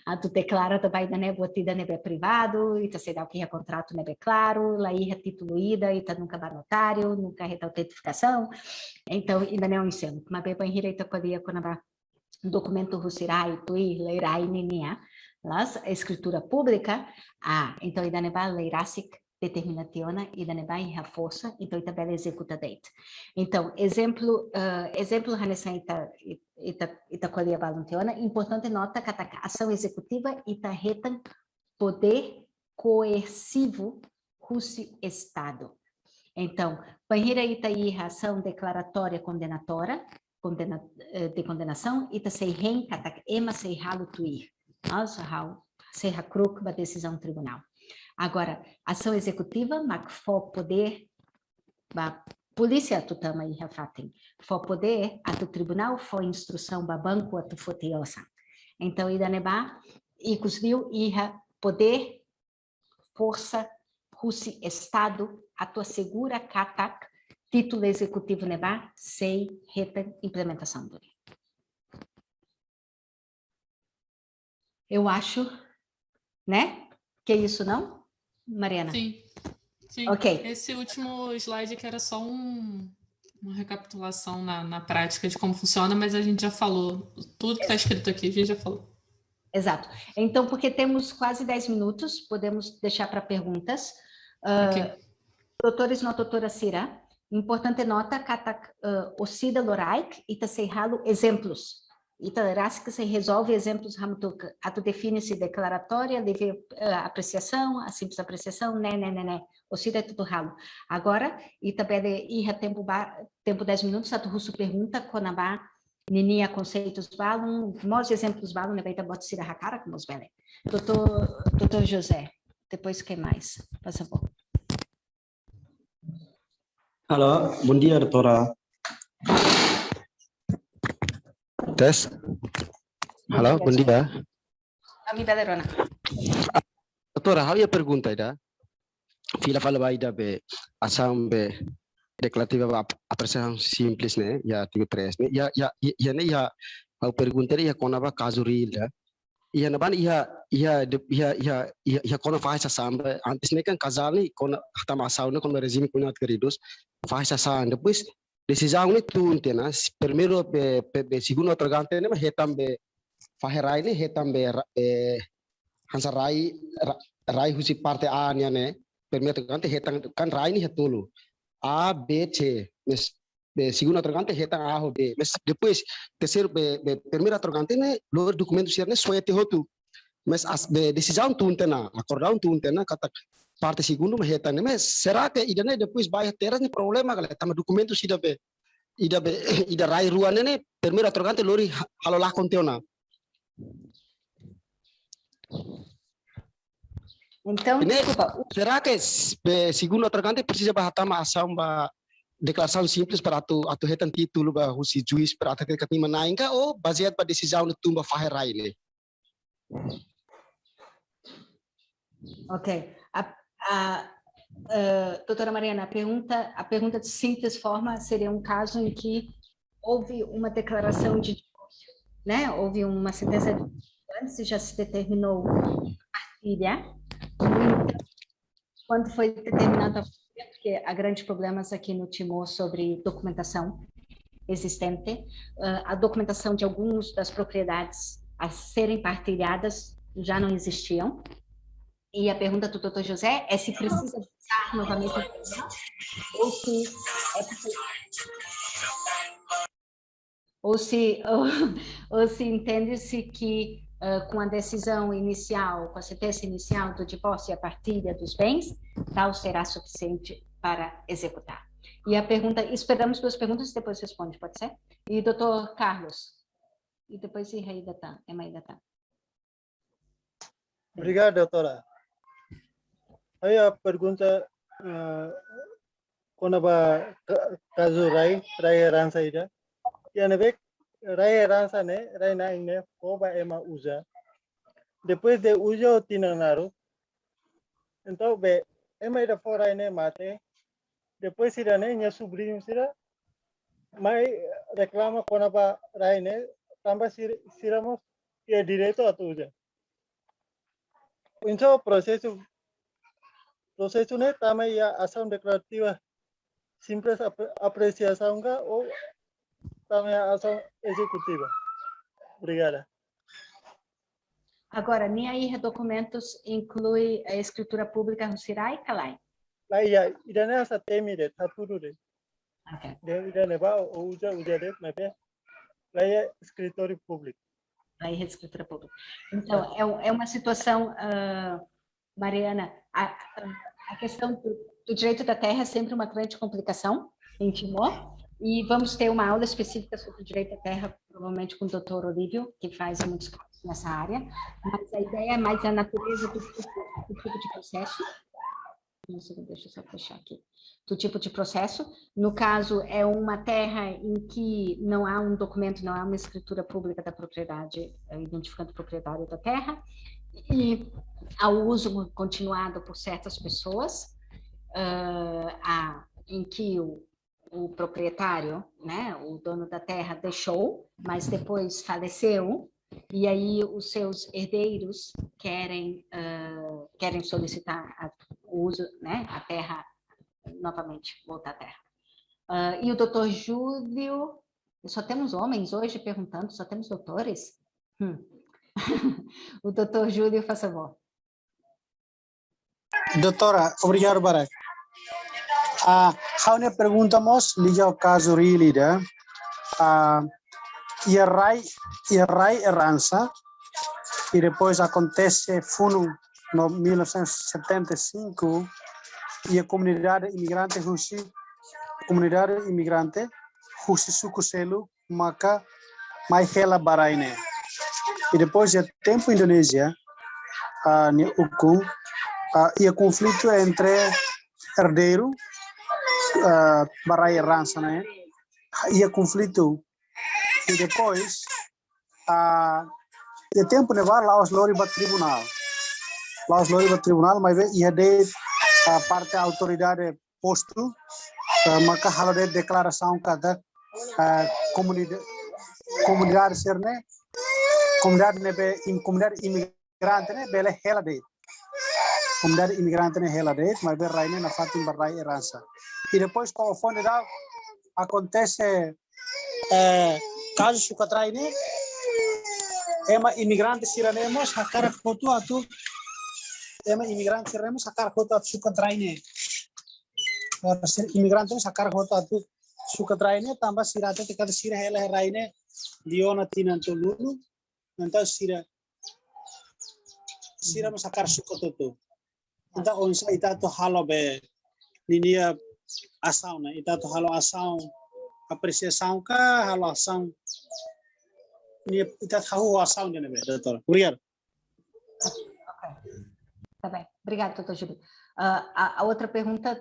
Speaker 1: a tu declara também, né, botida nebe privado, e tá será que é contrato nebe claro, lá é título ida, e tá nunca ba notário, nunca é autentificação, então, ainda não é um ensino, mas bem, direito podia quando documento russirai, tui, leirai, ninia, las escritura pública, então, ainda neba leirasik, determinaciona e da neba a força, então tabela executa date. Então, exemplo hanessa ita colia balantiona, importante nota que a ação executiva ita retan poder coercivo russi estado. Então, banheira ita ação declaratória condenatória, de condenação, ita sei ren katak ema sei halo tuir. Nossa, sei hakruk ba decisão tribunal. Agora, ação executiva, mas for poder, polícia tutama e rafatem, for poder, a tu tribunal, for instrução, banco, a tu foteosa. Então, ida neba, e conseguiu, poder, força, russi, estado, a tua segura, katak, título executivo neba, sei, reta, implementação do. Eu acho, né? Que é isso, não? Mariana?
Speaker 4: Sim.
Speaker 1: Ok.
Speaker 4: Esse último slide que era só uma recapitulação na prática de como funciona, mas a gente já falou. Tudo que está escrito aqui, a gente já falou.
Speaker 1: Exato. Então, porque temos quase 10 minutos, podemos deixar para perguntas.
Speaker 4: Ok.
Speaker 1: Doutores na doutora Cira, importante nota, katak osida loraik, ita seihalo exemplos. Ita que se resolve exemplos ramutuka. Ato define-se declaratória, livre apreciação, a simples apreciação, né. Osida é tudo ralo. Agora, ita bede iha tempo 10 minutos, ato russo pergunta, konabá, ninia conceitos balum, mos exemplos balum, nebeita bot Cira hakara, como os bele. Doutor José, depois quem mais? Por favor.
Speaker 5: Halo, bom dia, doutora. Tes. Halo, bom dia.
Speaker 1: Ami Belerona.
Speaker 5: Doutora, havia pergunta ida. Fila fala vai da be asam be declarativa apreciação simples né, ya artigo 3 né. Ya a pergunta é quando caso real. Ia na ban ia quando faz essa samba antes né kan casal ni quando tá masau né quando regime quando queridos faz essa samba depois decisão ni tu entena primeiro segundo outro gante né hetam be faherai ni hetam be hansa rai husi parte a né primeiro gante hetam kan rai ni hetulu a b c mas segundo outro gante hetam a ou b mas depois terceiro primeiro outro gante né lo documento sirne soete hotu mas as decisão tu entena acordão tu entena kata parte segundo mas hetam mas será que idane depois vai ter esse problema galera tama documento sida be ida rai ruane ne primeiro outro gante lori halo lá conteona.
Speaker 1: Então, desculpa.
Speaker 5: Será que segundo outro gante precisa bater uma ação declaração simples para tu retan título ba husi juiz para tu que tima nainga ou baseado para decisão do tumba faherai ne?
Speaker 1: Ok. Doutora Mariana, a pergunta de simples forma seria um caso em que houve uma declaração de divórcio, né? Houve uma sentença de divórcio antes e já se determinou a partilha. Quando foi determinado a partilha, porque há grandes problemas aqui no Timor sobre documentação existente, a documentação de algumas das propriedades a serem partilhadas já não existiam. E a pergunta do Dr. José é se precisa buscar novamente ou se entende-se que com a decisão inicial, com a sentença inicial do divórcio e a partilha dos bens, tal será suficiente para executar. E a pergunta, esperamos duas perguntas e depois responde, pode ser? E doutor Carlos, e depois Emaidatan.
Speaker 6: Obrigado, doutora. Aí a pergunta, quando vai caso Rai herança ida, e a neve Rai herança né, Rai na ine, foba ema usa. Depois de usa o tinanaro, então be ema ida fora ine mate. Depois ida né, minha sobrinho sira, mas reclama quando vai Rai né, também siramos e é direito a tudo. Então o processo né, também a ação declarativa simples apreciação ou também a ação executiva. Obrigada.
Speaker 1: Agora, NIAI documentos inclui a escritura pública no Sirai, Kalai?
Speaker 6: Lá ia essa temide, tá tudo de.
Speaker 1: Ok.
Speaker 6: Irane vai ou usa de, mas lá ia escritório público.
Speaker 1: Aí, escritura pública. Então, é uma situação, Mariana, a questão do direito da terra é sempre uma grande complicação em Timor, e vamos ter uma aula específica sobre o direito da terra, provavelmente com o doutor Olívio, que faz muitos casos nessa área, mas a ideia é mais a natureza do tipo de processo. Deixa eu só fechar aqui. Do tipo de processo. No caso, é uma terra em que não há um documento, não há uma escritura pública da propriedade, identificando o proprietário da terra, e há o uso continuado por certas pessoas, em que o proprietário, né, o dono da terra, deixou, mas depois faleceu, e aí os seus herdeiros querem solicitar o uso, né, a terra, novamente, voltar à terra. E o doutor Júlio, só temos homens hoje perguntando, só temos doutores? O doutor Júlio, faz favor.
Speaker 7: Doutora, obrigado, Barak. How perguntamos, liga o caso Rilida, Rai Errança, e depois acontece funo no 1975, e a comunidade imigrante Sukuselu, maka mai hela baraine. E depois de tempo Indonésia, ni hukum, e o conflito entre herdeiro, barai rança, né? E o conflito, e depois, e tempo nevar lá os lori para tribunal, mas ia de parte da autoridade posto, maka halade declaração cada comunidade ser, né? Comunidade imigrante, né? Bela hela de comunidade imigrante ne hela de, mas bem raine na fatim barai herança. E depois com o fone da acontece caso Sukatrai ne, ema imigrante siranemos hakar foto atu, ema imigrante siranemos hakar foto atu Sukatrai ne. Imigrante hakar foto atu Sukatrai ne, tambah sirate te kada sira hela raine diona tinanto lulu, então sira masakar Sukototo. Então, onde está to halo be linia ação, né? Está to halo ação, apreciação cá, halo ação. Nia está tahu ação, né, doutor? Obrigado.
Speaker 1: Tá bem. Obrigada, doutor Júlio. A outra pergunta,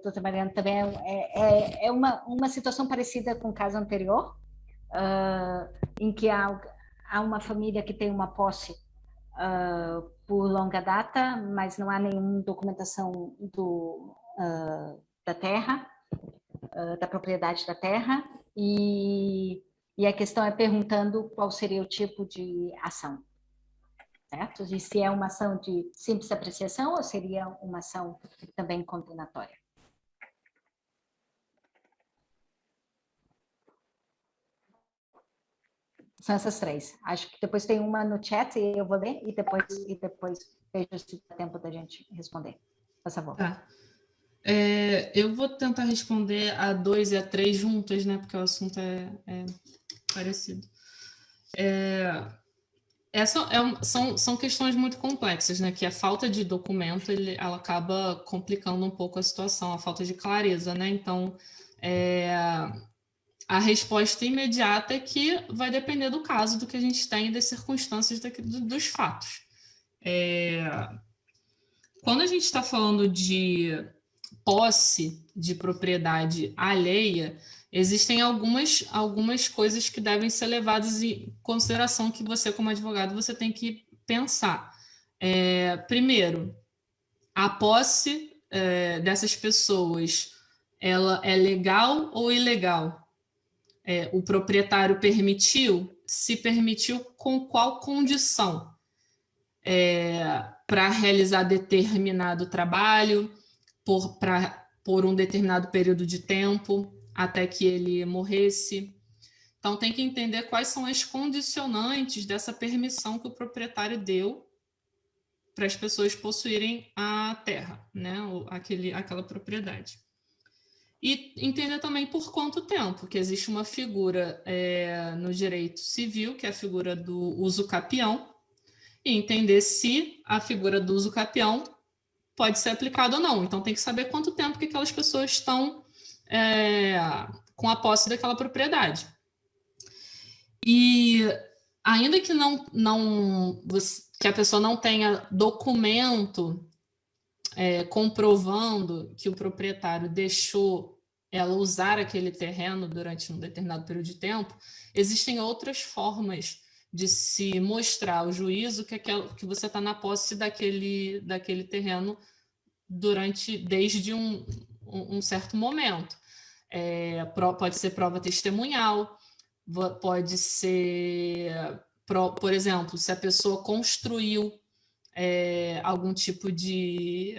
Speaker 1: doutora Mariana, também é uma situação parecida com o caso anterior, em que há uma família que tem uma posse por longa data, mas não há nenhuma documentação da terra, da propriedade da terra, e a questão é perguntando qual seria o tipo de ação, certo? E se é uma ação de simples apreciação ou seria uma ação também condenatória. São essas três. Acho que depois tem uma no chat e eu vou ler e depois vejo se dá tempo da gente responder. Por favor.
Speaker 4: Tá. Eu vou tentar responder a 2 e a 3 juntas, né? Porque o assunto é parecido. São questões muito complexas, né? Que a falta de documento ela acaba complicando um pouco a situação, a falta de clareza, né? Então, a resposta imediata é que vai depender do caso, do que a gente tem e das circunstâncias dos fatos. Quando a gente está falando de posse de propriedade alheia, existem algumas coisas que devem ser levadas em consideração que você, como advogado, você tem que pensar. Primeiro, a posse dessas pessoas, ela é legal ou ilegal? O proprietário permitiu? Se permitiu, com qual condição? Para realizar determinado trabalho, por um determinado período de tempo, até que ele morresse. Então, tem que entender quais são as condicionantes dessa permissão que o proprietário deu para as pessoas possuírem a terra, né? Aquela propriedade. E entender também por quanto tempo, que existe uma figura no direito civil, que é a figura do usucapião, e entender se a figura do usucapião pode ser aplicada ou não. Então, tem que saber quanto tempo que aquelas pessoas estão com a posse daquela propriedade. E ainda que que a pessoa não tenha documento comprovando que o proprietário deixou ela usar aquele terreno durante um determinado período de tempo, existem outras formas de se mostrar ao juízo que você está na posse daquele terreno desde um certo momento. Pode ser prova testemunhal, pode ser, por exemplo, se a pessoa construiu algum tipo de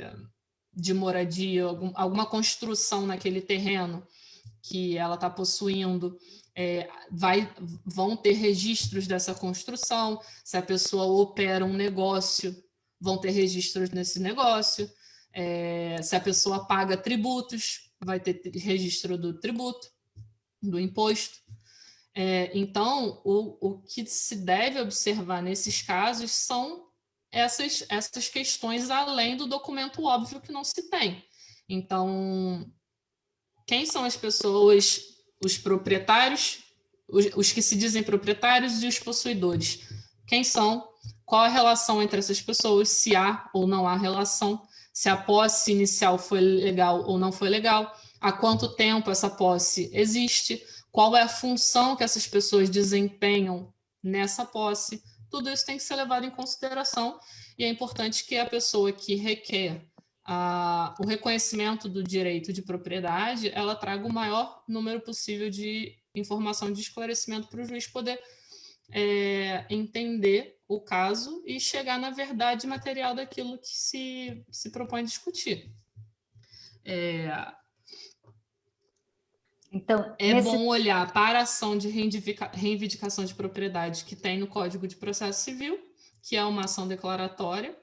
Speaker 4: moradia, alguma construção naquele terreno que ela está possuindo, vão ter registros dessa construção. Se a pessoa opera um negócio, vão ter registros nesse negócio. Se a pessoa paga tributos, vai ter registro do tributo, do imposto. Então, o que se deve observar nesses casos são essas questões além do documento óbvio que não se tem. Então, quem são as pessoas, os proprietários, os que se dizem proprietários e os possuidores? Quem são? Qual a relação entre essas pessoas? Se há ou não há relação? Se a posse inicial foi legal ou não foi legal? Há quanto tempo essa posse existe? Qual é a função que essas pessoas desempenham nessa posse? Tudo isso tem que ser levado em consideração e é importante que a pessoa que requer o reconhecimento do direito de propriedade, ela traga o maior número possível de informação de esclarecimento para o juiz poder entender o caso e chegar na verdade material daquilo que se propõe discutir.
Speaker 1: Então,
Speaker 4: bom olhar para a ação de reivindicação de propriedade que tem no Código de Processo Civil, que é uma ação declaratória,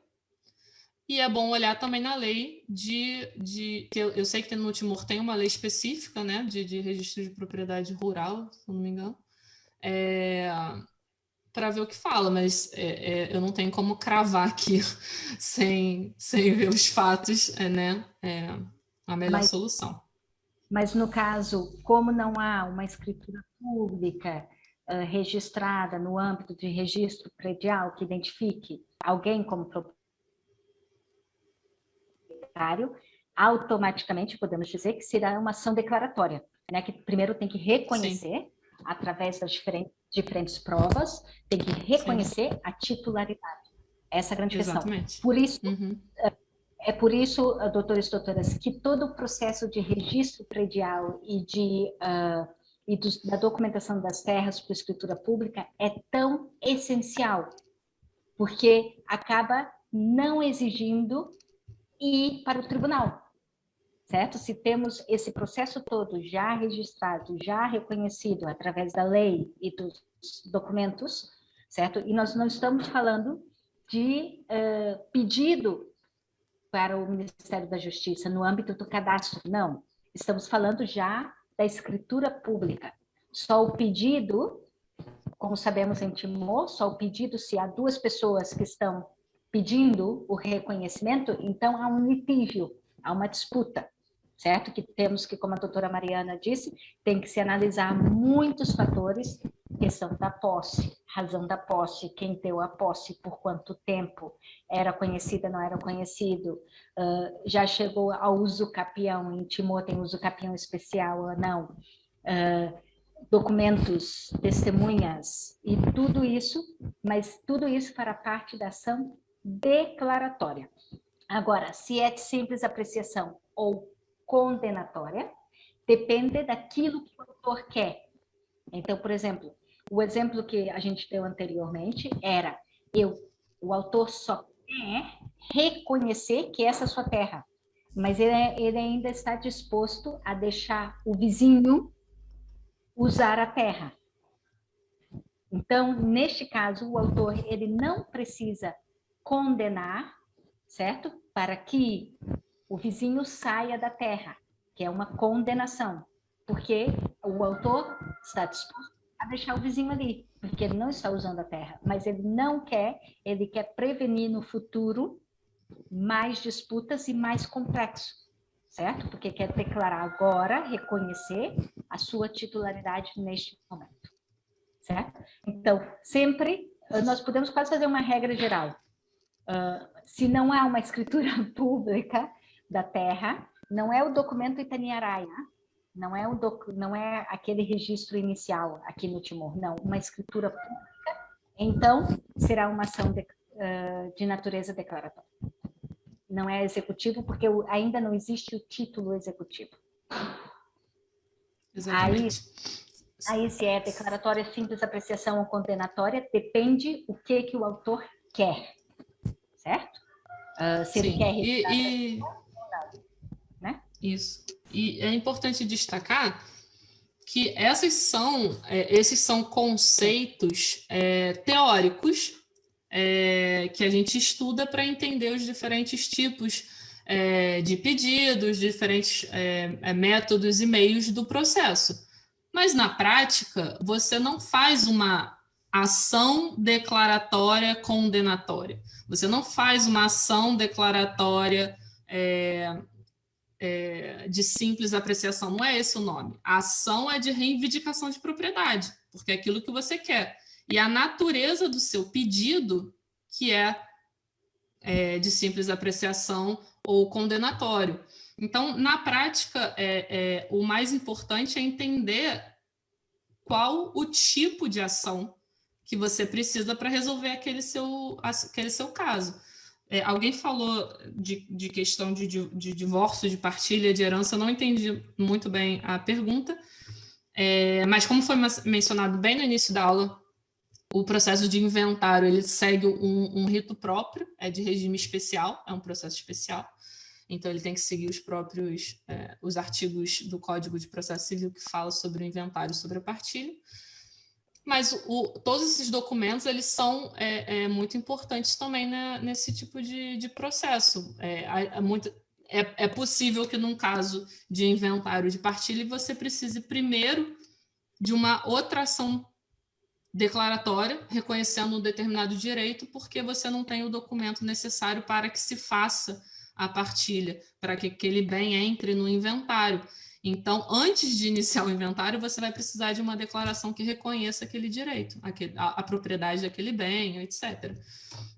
Speaker 4: e é bom olhar também na lei que eu sei que no Timor tem uma lei específica, né, de registro de propriedade rural, se não me engano, para ver o que fala, mas eu não tenho como cravar aqui sem ver os fatos, né, a melhor solução.
Speaker 1: Mas, no caso, como não há uma escritura pública registrada no âmbito de registro predial que identifique alguém como proprietário, automaticamente podemos dizer que será uma ação declaratória, né? Que primeiro tem que reconhecer, sim, através das diferentes provas, tem que reconhecer, sim, a titularidade. Essa é a grande
Speaker 4: Exatamente.
Speaker 1: Questão. Por isso... É por isso, doutores e doutoras, que todo o processo de registro predial e da documentação das terras por escritura pública é tão essencial, porque acaba não exigindo ir para o tribunal, certo? Se temos esse processo todo já registrado, já reconhecido através da lei e dos documentos, certo? E nós não estamos falando de pedido para o Ministério da Justiça no âmbito do cadastro, não. Estamos falando já da escritura pública. Só o pedido, como sabemos em Timor, só o pedido, se há duas pessoas que estão pedindo o reconhecimento, então há um litígio, há uma disputa, certo? Que temos que, como a doutora Mariana disse, tem que se analisar muitos fatores, questão da posse, razão da posse, quem deu a posse, por quanto tempo, era conhecida, não era conhecido, já chegou ao uso capião, em Timor tem uso capião especial ou não, documentos, testemunhas e tudo isso, mas tudo isso fará parte da ação declaratória. Agora, se é de simples apreciação ou condenatória, depende daquilo que o autor quer. Então, por exemplo, o exemplo que a gente deu anteriormente era o autor só quer reconhecer que essa é a sua terra, mas ele ainda está disposto a deixar o vizinho usar a terra. Então, neste caso, o autor ele não precisa condenar, certo? Para que o vizinho saia da terra, que é uma condenação, porque o autor está disposto a deixar o vizinho ali, porque ele não está usando a terra, mas ele não quer, ele quer prevenir no futuro mais disputas e mais complexo, certo? Porque quer declarar agora, reconhecer a sua titularidade neste momento, certo? Então, sempre, nós podemos quase fazer uma regra geral. Se não há uma escritura pública da terra, não é o documento Itaniaraia, não é aquele registro inicial aqui no Timor, não, uma escritura pública, então será uma ação de natureza declaratória. Não é executivo, porque ainda não existe o título executivo.
Speaker 4: Exatamente.
Speaker 1: Aí se é declaratória, simples apreciação ou condenatória, depende o que o autor quer, certo? Se ele quer registrar, né?
Speaker 4: Isso. E é importante destacar que esses são conceitos teóricos que a gente estuda para entender os diferentes tipos de pedidos, diferentes métodos e meios do processo. Mas, na prática, você não faz uma ação declaratória condenatória. Você não faz uma ação declaratória de simples apreciação. Não é esse o nome. A ação é de reivindicação de propriedade, porque é aquilo que você quer. E a natureza do seu pedido, que é de simples apreciação ou condenatório. Então, na prática, o mais importante é entender qual o tipo de ação que você precisa para resolver aquele seu caso. Alguém falou de questão de divórcio, de partilha, de herança, eu não entendi muito bem a pergunta, mas como foi mencionado bem no início da aula, o processo de inventário ele segue um rito próprio, é de regime especial, é um processo especial, então ele tem que seguir os próprios os artigos do Código de Processo Civil que fala sobre o inventário, sobre a partilha. Mas todos esses documentos eles são muito importantes também, né, nesse tipo de processo. É possível que num caso de inventário de partilha você precise primeiro de uma outra ação declaratória, reconhecendo um determinado direito, porque você não tem o documento necessário para que se faça a partilha, para que aquele bem entre no inventário. Então, antes de iniciar o inventário, você vai precisar de uma declaração que reconheça aquele direito, a propriedade daquele bem, etc.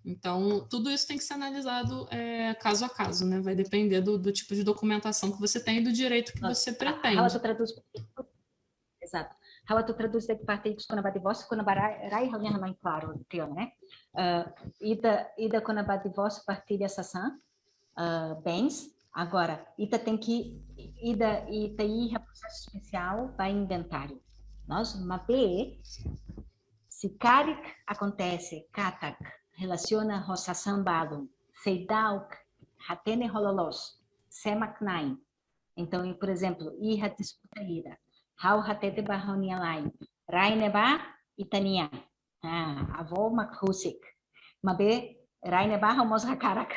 Speaker 4: Então, tudo isso tem que ser analisado caso a caso, né? Vai depender do tipo de documentação que você tem e do direito que você pretende.
Speaker 1: Exato. How to traduz de partículas quando vai divórcio, quando vai realmente não é claro, né? Ida quando vai divórcio, partilha essa bens. Agora, ita tem que ir processo especial para inventário. Nós, uma B, se carik acontece, katak relaciona roçação balum, seidauk, hatene hololos, semaknain. Então, por exemplo, iha disputa ida. How hatete bahonia lain. Raineba itania. Avô makhusik. Mabe raineba homos hakarak.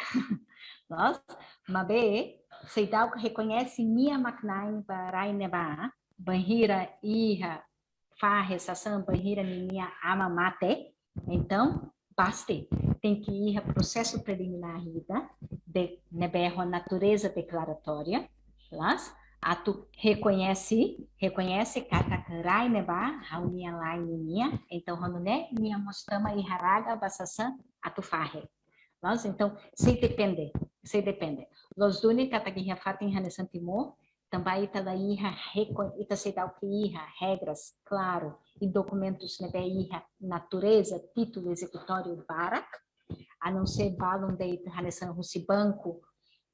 Speaker 1: Nós, mabe seidal reconhece minha maknain raineba. Banhira iha farre sasan banhira minha amamate. Então, baste. Tem que ir a processo preliminar de neberro natureza declaratória. Las atu reconhece kata neba raunia laininha então honune minha mostama e haraga basasan atu farre. Nós então se depende los duni kata que fatem hanesan timor também ita se dá o que regras claro e documentos nebe natureza título executório barak a não ser balum de hanesan rusi banco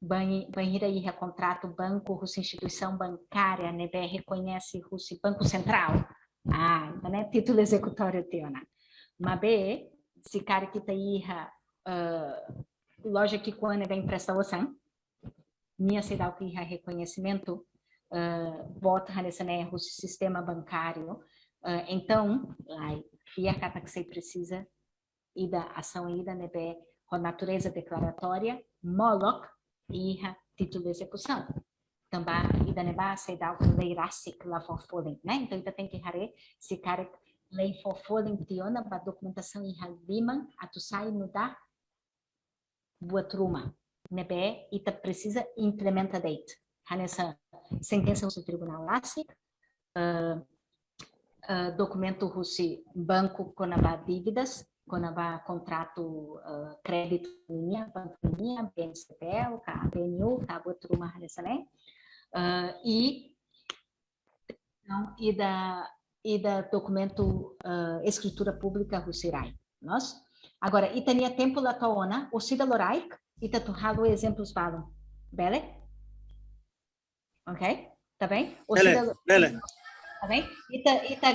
Speaker 1: banheira e contrato banco, instituição bancária, né, reconhece banco central. Então é título executório teona. Mas B, se cara que tá aí loja que quando vem prestação, minha cidade que reconhecimento bota nesse né, o sistema bancário. Então, a carta que você precisa e da ação ida né, com natureza declaratória, moloc e título de execução. Também, ida neba se dá o lei rasik lá for foden, né? Então, ida tem que hare se cara lei for foden tiona para documentação e haliman atu sai no da buatruma, nebe ita precisa implementa date. Hanessa sentença do tribunal rasik, documento russi banco com a dívidas quando há contrato crédito linha, banco linha, BNCPL, KPNU, Tabutruma, né? E da documento escritura pública russirai. Nós agora e tinha tempo lá toona o sida loraik e tá torrado exemplos falam, bele? Ok? Tá bem?
Speaker 6: Bele.
Speaker 1: Tá bem? E tá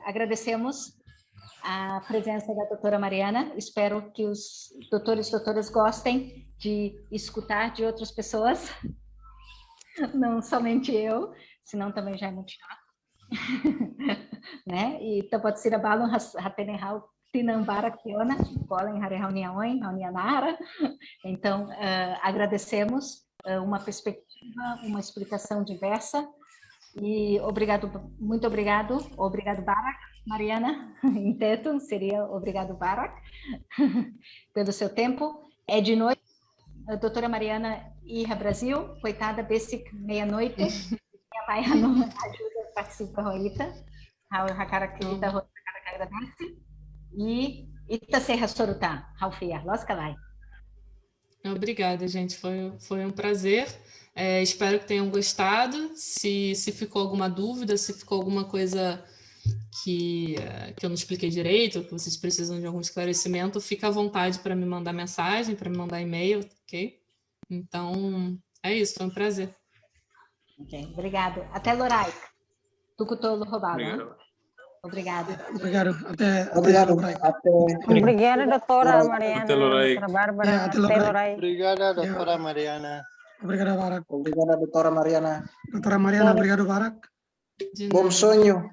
Speaker 1: agradecemos a presença da doutora Mariana. Espero que os doutores e doutoras gostem de escutar de outras pessoas, não somente eu. senão também já é muito chato. Né? E pode ser a balão ratenehau tinambara kiona, cola em reunião nara. Então, agradecemos uma perspectiva, uma explicação diversa. E muito obrigado Barak, Mariana, em teto, seria obrigado Barak, pelo seu tempo. É de noite, a doutora Mariana irá Brasil, coitada, basic meia-noite, minha mãe não ajuda a participar com a Ita, a cara que agradece, e Ita serra sorutá, Ralfia, losca lá.
Speaker 4: Obrigada, gente, foi um prazer. Espero que tenham gostado. Se ficou alguma dúvida, se ficou alguma coisa que eu não expliquei direito, que vocês precisam de algum esclarecimento, fica à vontade para me mandar mensagem, para me mandar e-mail, ok? Então, é isso, foi um prazer.
Speaker 1: Ok, obrigado. Até Lorai. Tucutolo roubado. Obrigado.
Speaker 7: Obrigado.
Speaker 8: Obrigado.
Speaker 3: Obrigada, doutora Mariana.
Speaker 9: Até Lorai.
Speaker 3: Doutora Bárbara.
Speaker 7: Até
Speaker 3: Até
Speaker 7: Lorai.
Speaker 3: Lorai.
Speaker 6: Obrigada, doutora Mariana.
Speaker 7: Obrigado, Barak.
Speaker 8: Obrigada, doutora Mariana.
Speaker 7: Doutora Mariana, obrigado, Barak.
Speaker 4: De
Speaker 8: Bom
Speaker 4: nada.
Speaker 8: sonho.